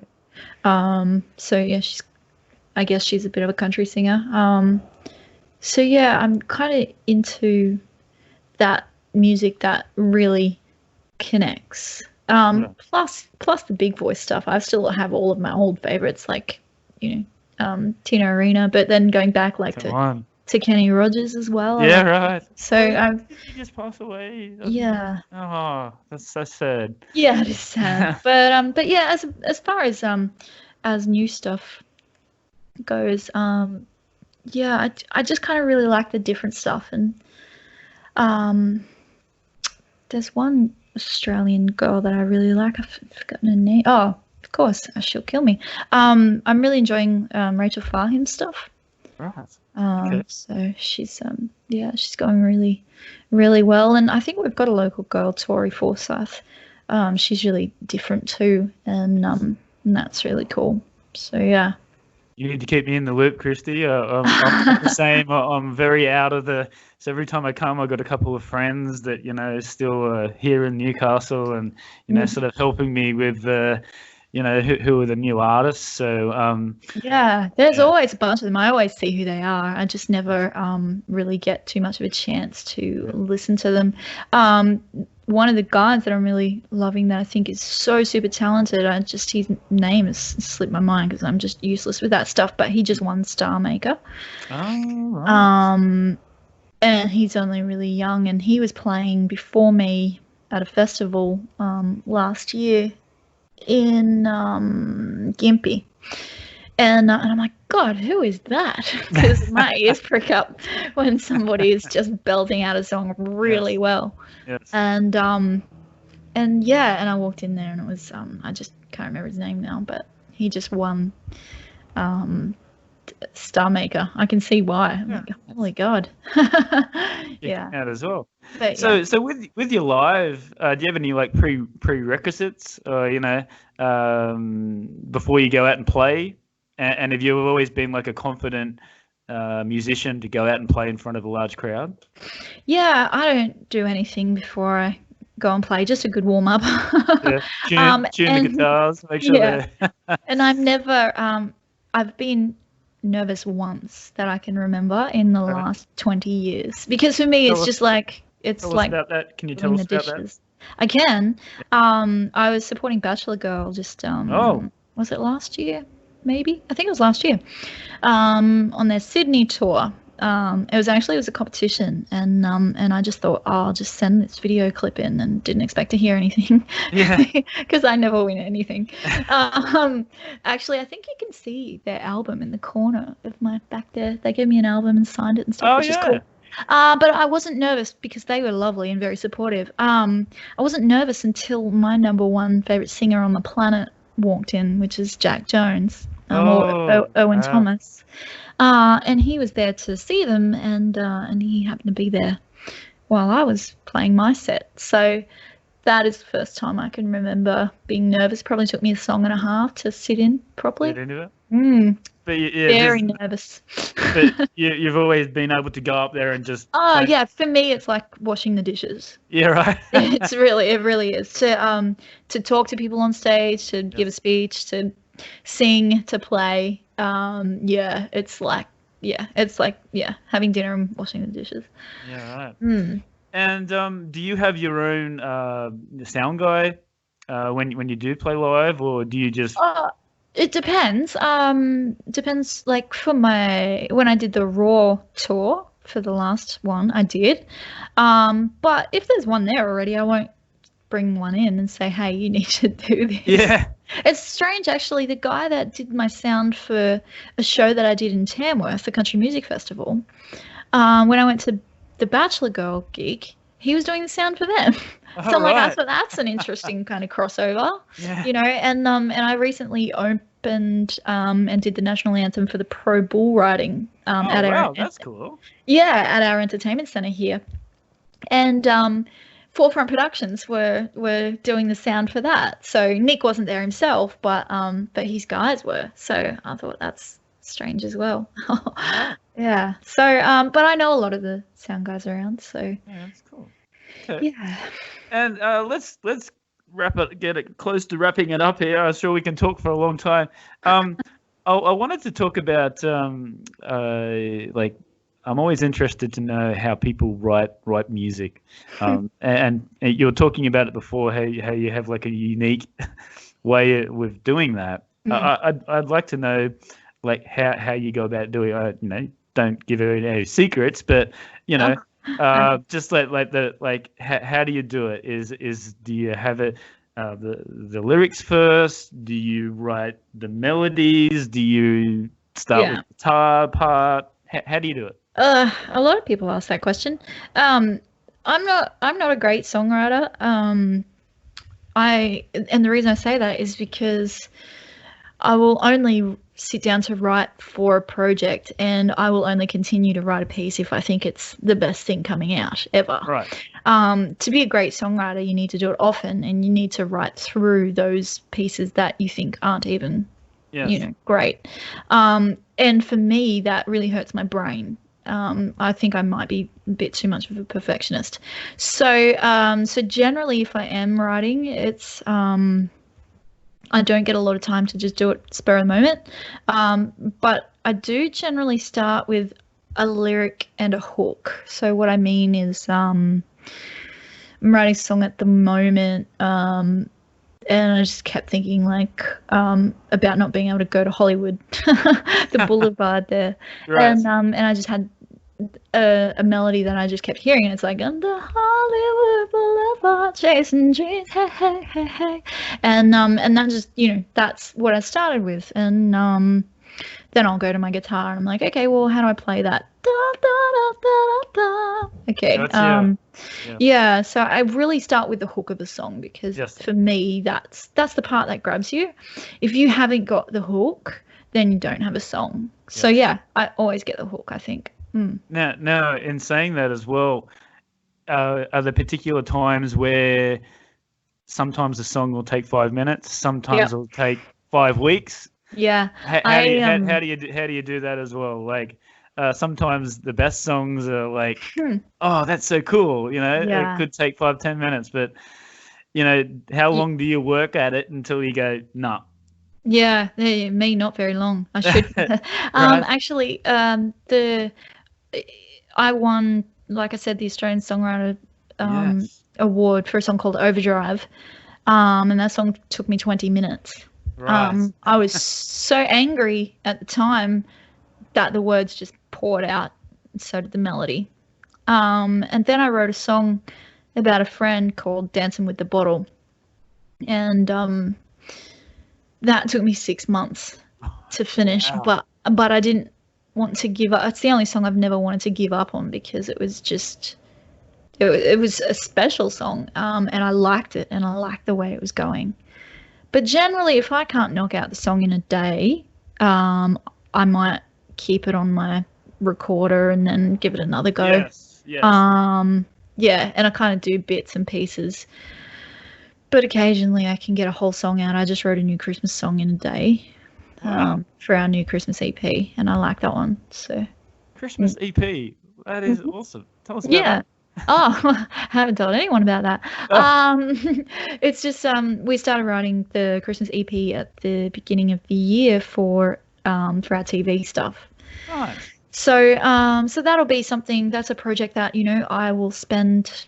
So yeah, I guess she's a bit of a country singer. So yeah, I'm kind of into that music that really connects. Yeah. Plus the big voice stuff. I still have all of my old favorites, like Tina Arena, but then going back like Come on. to Kenny Rogers as well. Yeah, right. So Did he just pass away? yeah. Oh, that's so sad. Yeah, it is sad. But yeah, as far as new stuff goes, yeah, I just kind of really like the different stuff, and there's one Australian girl that I really like. I've forgotten her name. Oh, of course, she'll kill me. I'm really enjoying Rachel Farham's stuff. Right. Okay. So she's she's going really, really well, and I think we've got a local girl, Tori Forsyth. She's really different too, and that's really cool. So yeah. You need to keep me in the loop, Kristy. I'm the same. I'm very out of the. So every time I come, I've got a couple of friends that still here in Newcastle, and sort of helping me with who are the new artists. So yeah, there's always a bunch of them. I always see who they are. I just never really get too much of a chance to listen to them. One of the guys that I'm really loving that I think is so super talented, his name has slipped my mind because I'm just useless with that stuff, but he just won Star Maker. Oh, right. And he's only really young, and he was playing before me at a festival last year in Gympie. And I'm like, God, who is that? Because my ears prick up when somebody is just belting out a song really well. Yes. And I walked in there, and it was I just can't remember his name now, but he just won Star Maker. I can see why. I'm like, holy God. Yeah. Out as well. But, so with your live, do you have any like prerequisites, before you go out and play? And have you always been like a confident musician to go out and play in front of a large crowd? Yeah, I don't do anything before I go and play. Just a good warm up. Yeah. Tune the guitars. Make sure. Yeah. And I've never. I've been nervous once that I can remember in the Okay. last 20 years. Because for me, it's Tell us, just like, it's tell us like about that. Can you tell doing the us about that? dishes. I can. I was supporting Bachelor Girl just, Oh, was it last year? Maybe. I think it was last year. On their Sydney tour. It was a competition, and I just thought, oh, I'll just send this video clip in, and didn't expect to hear anything yeah. because I never win anything. Um, Actually, I think you can see their album in the corner of my back there. They gave me an album and signed it and stuff, Oh, which is yeah. cool. But I wasn't nervous because they were lovely and very supportive. I wasn't nervous until my number one favorite singer on the planet walked in, which is Jack Jones, or Oh, Owen wow. Thomas. And he was there to see them, and he happened to be there while I was playing my set. So that is the first time I can remember being nervous. Probably took me a song and a half to sit in properly. Get into it. Mm, But yeah, very nervous. but you've always been able to go up there and just Oh play. yeah, for me it's like washing the dishes. Yeah, right. It really is to talk to people on stage, to give a speech, to sing, to play. It's like having dinner and washing the dishes. Yeah, right. Mm. And do you have your own sound guy when you do play live, or do you just? It depends. Depends. Like when I did the Raw tour for the last one, I did. But if there's one there already, I won't bring one in and say, "Hey, you need to do this." Yeah. It's strange, actually. The guy that did my sound for a show that I did in Tamworth, the Country Music Festival, when I went to the Bachelor Girl gig, he was doing the sound for them. So I'm like, I thought that's an interesting kind of crossover, Yeah. And I recently opened and did the national anthem for the pro bull riding at wow, that's cool. at our entertainment center here, and Forefront Productions were doing the sound for that. So Nick wasn't there himself, but his guys were. So I thought that's strange as well. Yeah. So but I know a lot of the sound guys around. So Yeah, that's cool. Okay. yeah. And let's get it close to wrapping it up here. I'm sure we can talk for a long time. I wanted to talk about like, I'm always interested to know how people write music, and you were talking about it before, how you have like a unique way with doing that. I'd like to know like how you go about doing it. Don't give any secrets, but just how do you do it? Is do you have it the lyrics first? Do you write the melodies? Do you start with the guitar part? How do you do it? A lot of people ask that question. I'm not a great songwriter. And the reason I say that is because I will only sit down to write for a project, and I will only continue to write a piece if I think it's the best thing coming out ever. Right. To be a great songwriter, you need to do it often, and you need to write through those pieces that you think aren't even, great. And for me, that really hurts my brain. I think I might be a bit too much of a perfectionist. So generally, if I am writing, it's I don't get a lot of time to just do it spur of the moment. But I do generally start with a lyric and a hook. So what I mean is, I'm writing a song at the moment, and I just kept thinking about not being able to go to Hollywood, the boulevard there. Right. And I just had a melody that I just kept hearing, and it's like, under Hollywood Boulevard, chasing dreams, hey, hey, hey, hey. And that just, that's what I started with. And then I'll go to my guitar and I'm like, okay, well, how do I play that? Da, da, da, da, da. Okay. Yeah, so I really start with the hook of a song, because for me, that's the part that grabs you. If you haven't got the hook, then you don't have a song. So yeah, I always get the hook, I think. Now, in saying that as well, are there particular times where sometimes a song will take 5 minutes, sometimes it'll take 5 weeks? Yeah. How do you do that as well? Like, sometimes the best songs are like, oh, that's so cool. It could take 5-10 minutes, but how long do you work at it until you go, nah, Yeah, me not very long. I should. Right. Actually, the I won, like I said, the Australian Songwriter Yes. award for a song called Overdrive. And that song took me 20 minutes. Right. I was so angry at the time that the words just poured out, and so did the melody. And then I wrote a song about a friend called Dancing with the Bottle. And that took me 6 months to finish, Wow. but I didn't want to give up. It's the only song I've never wanted to give up on because it was just it was a special song, and I liked it and I liked the way it was going. But generally, if I can't knock out the song in a day, I might keep it on my recorder and then give it another go. Yes. Yes. Yeah, and I kind of do bits and pieces. But occasionally I can get a whole song out. I just wrote a new Christmas song in a day, Wow. for our new Christmas EP, and I like that one. So Christmas EP. That is Mhm. awesome. Tell us about Yeah. that. Oh, I haven't told anyone about that. Oh, It's just we started writing the Christmas EP at the beginning of the year for our TV stuff. nice. So that'll be something. That's a project that I will spend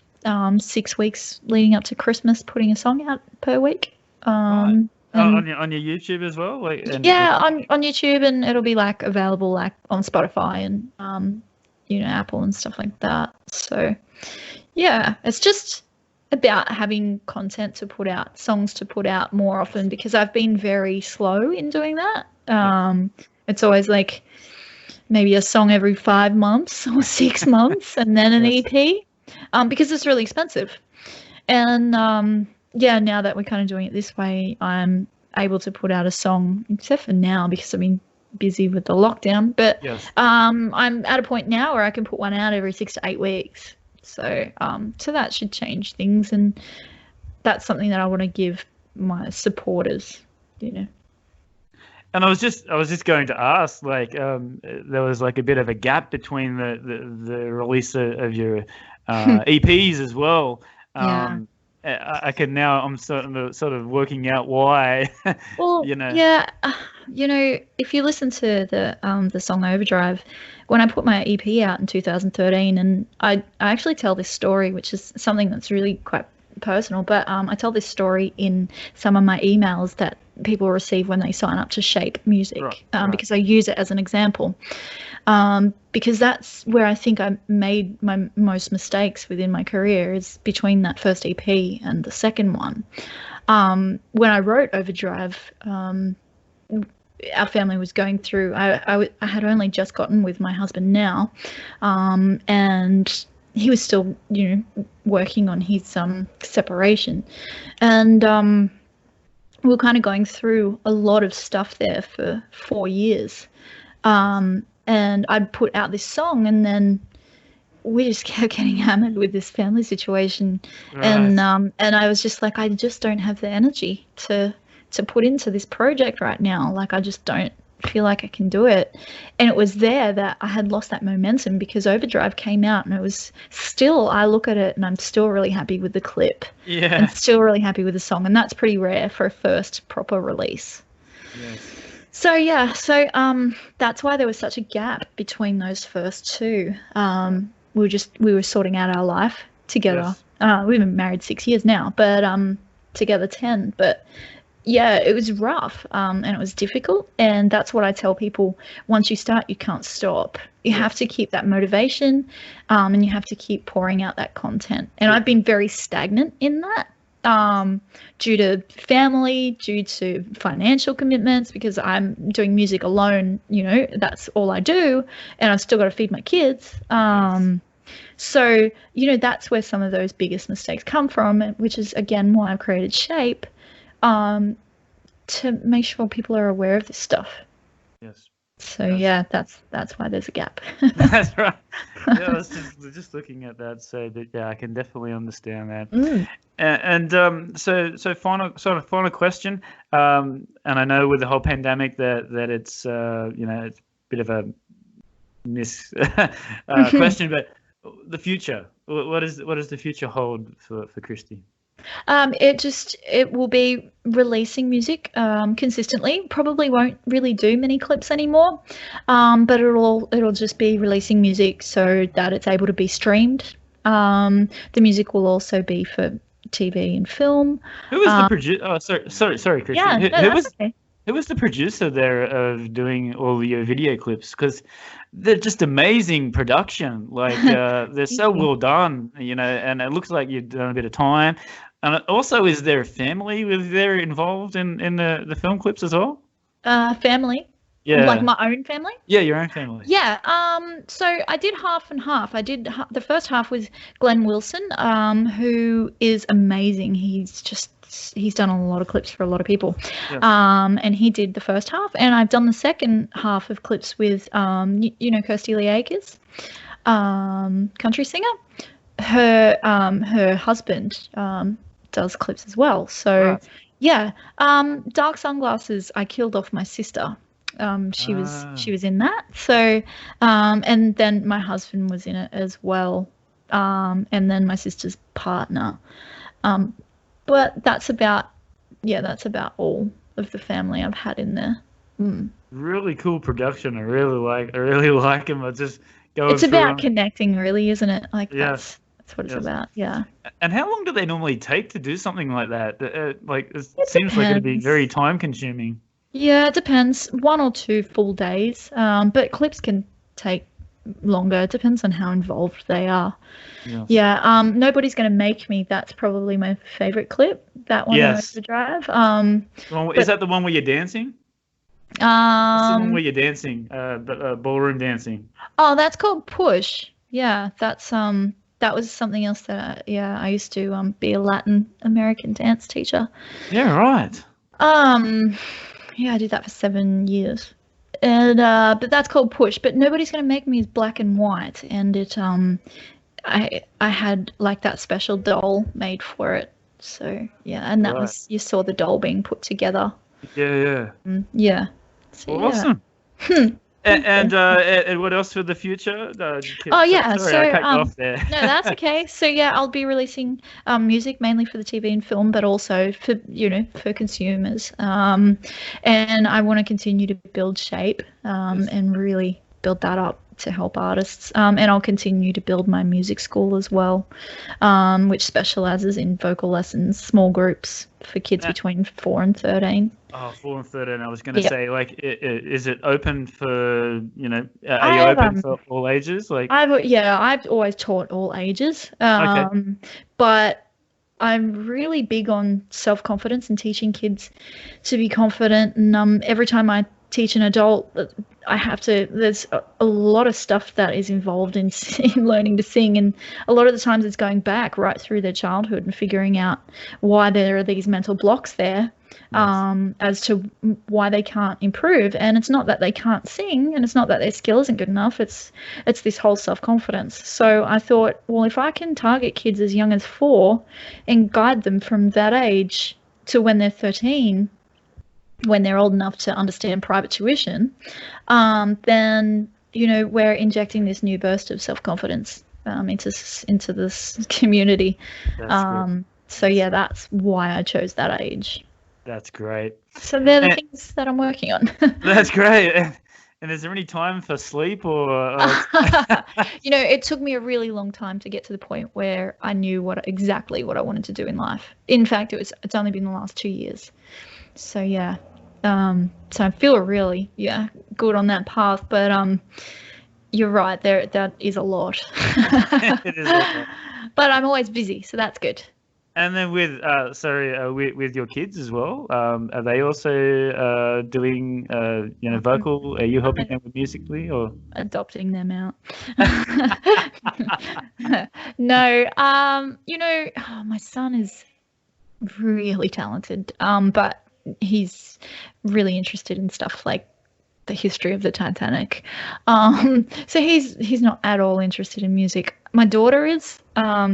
6 weeks leading up to Christmas putting a song out per week. Right. And On your YouTube as well, like and yeah, on YouTube, and it'll be like available like on Spotify and Apple and stuff like that. So yeah, it's just about having content to put out, songs to put out more often because I've been very slow in doing that. yeah. It's always like maybe a song every 5 months or 6 months and then an Yes. EP, because it's really expensive. And yeah, now that we're kind of doing it this way, I'm able to put out a song, except for now because I've been busy with the lockdown. But Yes. I'm at a point now where I can put one out every 6 to 8 weeks. So that should change things, and that's something that I want to give my supporters. And I was just going to ask, like, there was like a bit of a gap between the release of your EPs as well. Yeah. I can now I'm sort of working out why, Well, you know. yeah, if you listen to the song Overdrive, when I put my EP out in 2013, and I actually tell this story, which is something that's really quite personal, but I tell this story in some of my emails that people receive when they sign up to Shape Right, Music, right. because I use it as an example. Because that's where I think I made my most mistakes within my career, is between that first EP and the second one. When I wrote Overdrive, our family was going through. I had only just gotten with my husband now, and he was still, working on his separation, and we were kind of going through a lot of stuff there for 4 years. And I'd put out this song, and then we just kept getting hammered with this family situation, Right. and I was just like, I just don't have the energy to put into this project right now. Like, I just don't feel like I can do it. And it was there that I had lost that momentum, because Overdrive came out, and it was still, I look at it and I'm still really happy with the clip and Yeah. still really happy with the song, and that's pretty rare for a first proper release. Yes. So yeah, that's why there was such a gap between those first two. We were sorting out our life together. Yes. We've been married 6 years now, but together 10. But yeah, it was rough, and it was difficult. And that's what I tell people: once you start, you can't stop. You have Yes. to keep that motivation, and you have to keep pouring out that content. And I've been very stagnant in that, due to family, due to financial commitments, because I'm doing music alone. That's all I do, and I've still got to feed my kids. So that's where some of those biggest mistakes come from, which is again why I've created Shape, to make sure people are aware of this stuff. Yes. So Yes. yeah, that's why there's a gap. That's right. Yeah, I was just looking at that, so that yeah, I can definitely understand that. Mm. And so final question. And I know with the whole pandemic that it's it's a bit of a miss question, but the future. What does the future hold for Kristy? It will be releasing music consistently. Probably won't really do many clips anymore, but it'll just be releasing music so that it's able to be streamed. The music will also be for TV and film. Who was the producer? Oh, sorry, Kristy. Yeah, no, that's okay. Who was the producer there of doing all your video clips? Because they're just amazing production. Like they're so well done, and it looks like you've done a bit of time. And also, is there a family there involved in the film clips as well? Family. Yeah. Like my own family? Yeah, your own family. Yeah. So I did half and half. I did the first half with Glenn Wilson, who is amazing. He's done a lot of clips for a lot of people. Yes. And he did the first half, and I've done the second half of clips with Kirsty Lee Akers, country singer. Her husband does clips as well. So right. Yeah. Dark Sunglasses I killed off my sister. She was in that. So and then my husband was in it as well. And then my sister's partner. But that's about all of the family I've had in there. Really cool production. I really like him. It's about connecting, really, isn't it? Like that's what it's about. Yeah. And how long do they normally take to do something like that? It seems like it'd be very time consuming. Yeah, it depends. 1 or 2 full days. But clips can take longer. It depends on how involved they are. Yeah. Nobody's Gonna Make Me. That's probably my favorite clip. That one on Overdrive. Is that the one where you're dancing? It's the one where you're dancing, ballroom dancing. Oh, that's called Push. Yeah, that's that was something else that I used to be a Latin American dance teacher. Yeah, right. Yeah, I did that for 7 years. And but that's called Push. But Nobody's Gonna Make Me is black and white, and it I had like that special doll made for it. So yeah, and that was, you saw the doll being put together. Yeah. Yeah. So, awesome. And what else for the future? Sorry, I cut you off there. No, that's okay. So yeah, I'll be releasing music mainly for the TV and film, but also for consumers. And I want to continue to build Shape and really build that up to help artists. And I'll continue to build my music school as well, which specializes in vocal lessons, small groups for kids between 4 and 13. Oh, 4 and 13. I was going to say, is it open for, are you open for all ages? I've always taught all ages. Okay. But I'm really big on self-confidence and teaching kids to be confident. And every time I teach an adult, there's a lot of stuff that is involved in learning to sing, and a lot of the times it's going back right through their childhood and figuring out why there are these mental blocks there, as to why they can't improve. And it's not that they can't sing, and it's not that their skill isn't good enough, it's this whole self-confidence. So I thought, well, if I can target kids as young as 4 and guide them from that age to when they're 13, when they're old enough to understand private tuition, then we're injecting this new burst of self-confidence into this community. So yeah, that's why I chose that age. That's great. So they're the things that I'm working on. That's great. And is there any time for sleep or? It took me a really long time to get to the point where I knew exactly what I wanted to do in life. In fact, it's only been the last 2 years. So yeah. So I feel really, good on that path, but you're right, that is a lot. It is a lot. But I'm always busy, so that's good. And then with your kids as well, are they also doing vocal? Are you helping them with musically or adopting them out? No, my son is really talented, but he's really interested in stuff like the history of the Titanic. So he's not at all interested in music. My daughter is.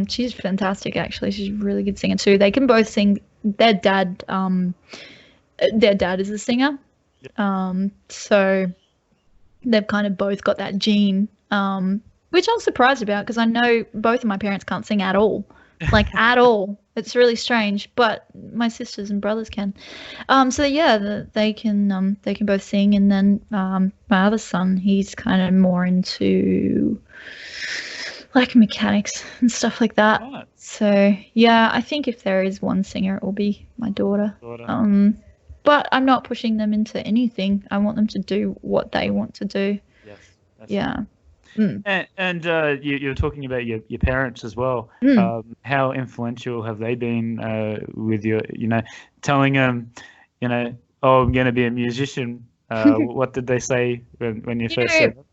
She's fantastic, actually. She's a really good singer too. They can both sing. Their dad is a singer. So they've kind of both got that gene, which I was surprised about because I know both of my parents can't sing at all. like at all. It's really strange, but my sisters and brothers can. So yeah, they can both sing, and then my other son, he's kind of more into like mechanics and stuff like that. Right. So yeah, I think if there is one singer, it will be my daughter. But I'm not pushing them into anything. I want them to do what they want to do. Yes. Yeah. And you were talking about your parents as well. How influential have they been with your, telling them, oh, I'm going to be a musician? What did they say when you first said that?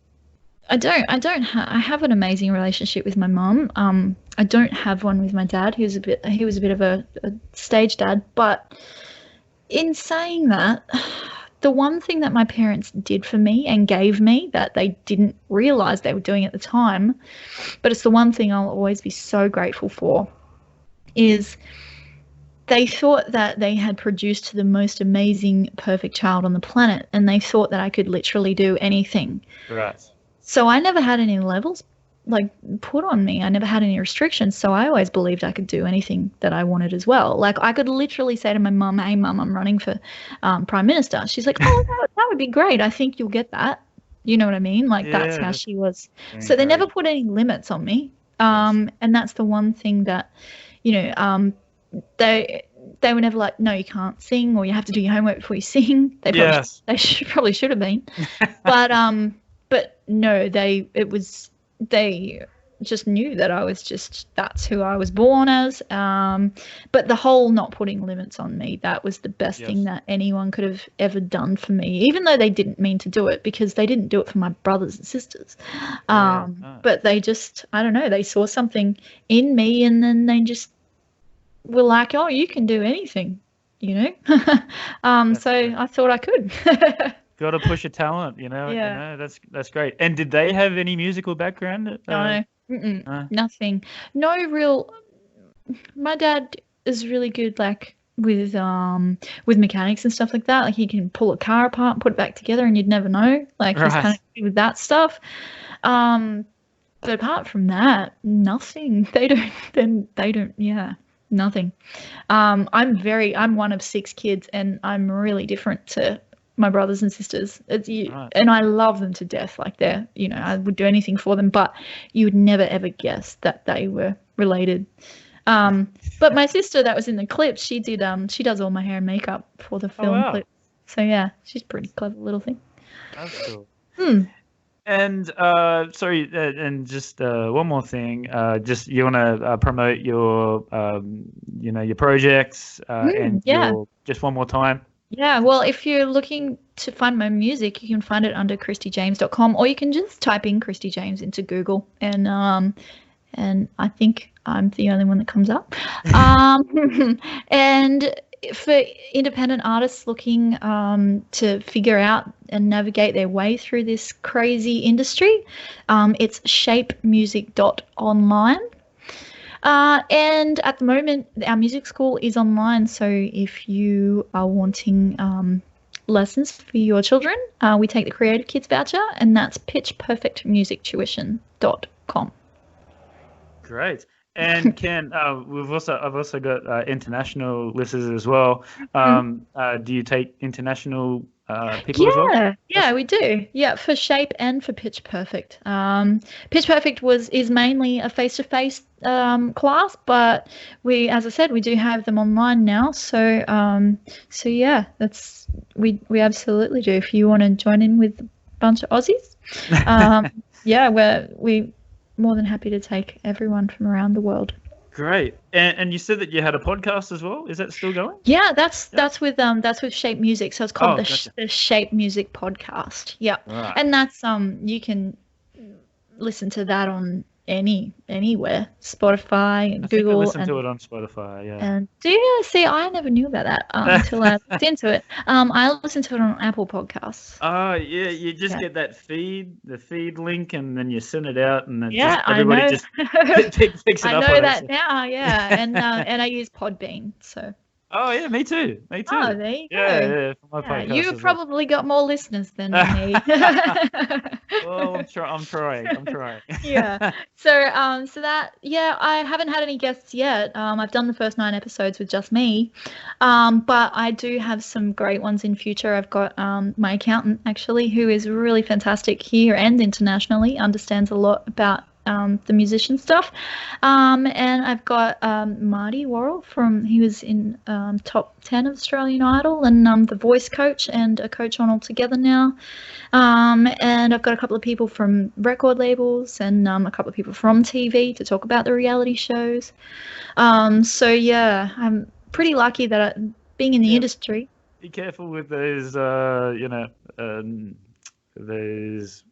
I have an amazing relationship with my mum. I don't have one with my dad. He was a bit of a stage dad. But in saying that, the one thing that my parents did for me and gave me that they didn't realize they were doing at the time, but it's the one thing I'll always be so grateful for, is they thought that they had produced the most amazing, perfect child on the planet, and they thought that I could literally do anything. Right. So I never had any levels like put on me. I never had any restrictions. So I always believed I could do anything that I wanted as well. Like I could literally say to my mum, "Hey mum, I'm running for Prime Minister." She's like, "Oh, that would be great. I think you'll get that." You know what I mean? Like that's how she was. So they never put any limits on me. And that's the one thing that, they were never like, "No, you can't sing," or "You have to do your homework before you sing." They probably should have been. But no, they just knew that that's who I was born as. But the whole not putting limits on me, that was the best thing that anyone could have ever done for me, even though they didn't mean to do it, because they didn't do it for my brothers and sisters. But they just, I don't know, they saw something in me, and then they just were like, "Oh, you can do anything," So I thought I could. Got to push a talent, that's great. And did they have any musical background? No, nothing. No real. My dad is really good, like with mechanics and stuff like that. Like he can pull a car apart and put it back together, and you'd never know. Like he's kind of good with that stuff. But apart from that, nothing. They don't. Yeah, nothing. I'm one of 6 kids, and I'm really different to my brothers and sisters. And I love them to death. Like they're, I would do anything for them, but you would never ever guess that they were related. But my sister that was in the clip, she does all my hair and makeup for the film clip. So yeah, she's a pretty clever little thing. That's cool. And sorry, and just one more thing. Just you want to promote your, your projects and just one more time. Yeah, well, if you're looking to find my music, you can find it under KristyJames.com, or you can just type in Kristy James into Google, and I think I'm the only one that comes up. And for independent artists looking to figure out and navigate their way through this crazy industry, it's shapemusic.online. And at the moment, our music school is online. So if you are wanting lessons for your children, we take the Creative Kids voucher, and that's pitchperfectmusictuition.com. Great. And Ken, I've also got international listeners as well. Do you take international people as well? Yeah, we do. Yeah, for Shape and for Pitch Perfect. Pitch Perfect is mainly a face-to-face class, but as I said, we do have them online now. So yeah, we absolutely do. If you want to join in with a bunch of Aussies, we're more than happy to take everyone from around the world. Great. And you said that you had a podcast as well. Is that still going? Yeah, that's with Shape Music. So it's called the Shape Music Podcast. Yeah. Right. And that's you can listen to that on anywhere, Spotify, and Google. I listen to it on Spotify, yeah. And see, I never knew about that until I looked into it. I listen to it on Apple Podcasts. Oh yeah, you just get that the feed link, and then you send it out, and then everybody just picks it up. I know that now, yeah, and I use Podbean, so. Oh yeah, me too. Me too. Oh, there you Yeah, go. yeah, for my Yeah, podcast you've as well. probably got more listeners than me. Well, I'm trying. I'm trying. Yeah. So I haven't had any guests yet. I've done the first 9 episodes with just me. But I do have some great ones in future. I've got my accountant actually, who is really fantastic here and internationally, understands a lot about the musician stuff. And I've got Marty Worrell he was in top 10 of Australian Idol, and the voice coach and a coach on Altogether now. And I've got a couple of people from record labels and a couple of people from TV to talk about the reality shows. So yeah, I'm pretty lucky that being in the industry. Be careful with those, those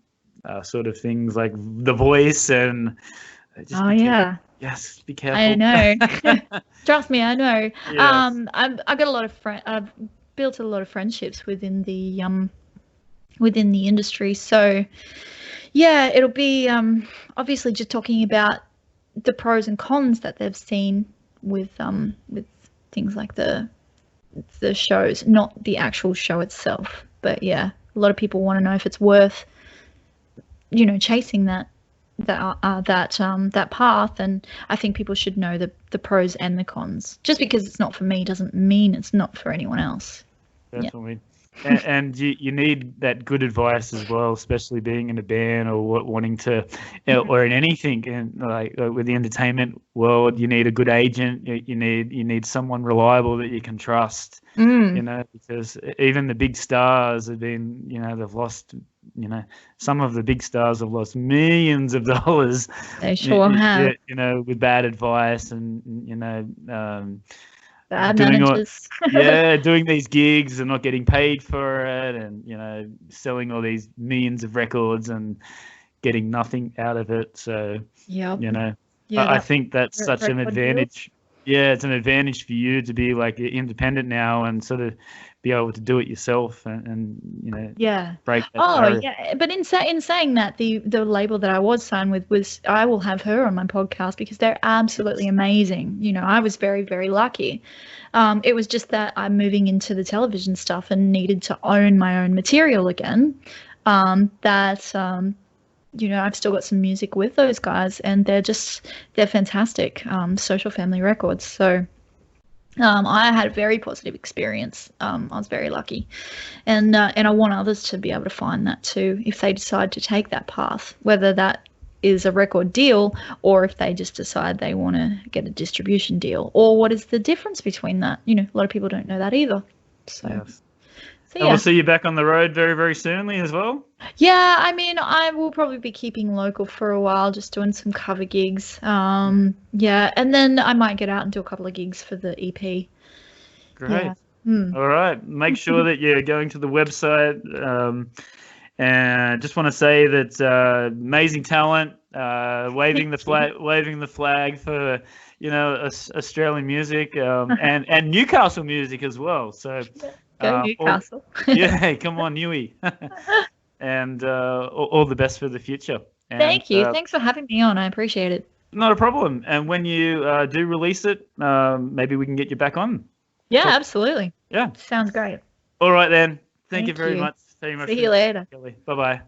sort of things like The Voice and. Oh yeah. Yes, be careful. I know. Trust me, I know. Yes. I've got a lot of I've built a lot of friendships within the industry. So yeah, it'll be obviously just talking about the pros and cons that they've seen with things like the shows, not the actual show itself. But yeah, a lot of people want to know if it's worth, chasing that path, and I think people should know the pros and the cons. Just because it's not for me doesn't mean it's not for anyone else. Definitely. And you need that good advice as well, especially being in a band or wanting to, or in anything, and like with the entertainment world, you need a good agent. You need someone reliable that you can trust. Because even the big stars have been, they've lost. Some of the big stars have lost millions of dollars. They sure have. With bad advice and bad managers. Doing these gigs and not getting paid for it, and selling all these millions of records and getting nothing out of it. So I think that's such an advantage. Yeah, it's an advantage for you to be like independent now and sort of be able to do it yourself and break that barrier. Yeah, but in saying that, the label that I was signed with I will have her on my podcast because they're absolutely amazing. I was very, very lucky. It was just that I'm moving into the television stuff and needed to own my own material again. I've still got some music with those guys, and they're fantastic. Social Family Records. So I had a very positive experience. I was very lucky, and I want others to be able to find that too if they decide to take that path, whether that is a record deal or if they just decide they want to get a distribution deal, or what is the difference between that. A lot of people don't know that either. So. Yes. And we'll see you back on the road very, very soonly as well. Yeah, I will probably be keeping local for a while, just doing some cover gigs. And then I might get out and do a couple of gigs for the EP. Great. Yeah. All right. Make sure that you're going to the website. And just want to say that amazing talent, waving the flag for Australian music and Newcastle music as well. So. Go Newcastle. Come on, Newey. And all the best for the future. And, thank you. Thanks for having me on. I appreciate it. Not a problem. And when you do release it, maybe we can get you back on. Yeah, absolutely. Yeah. Sounds great. All right, then. Thank you very much. See you later. Bye-bye.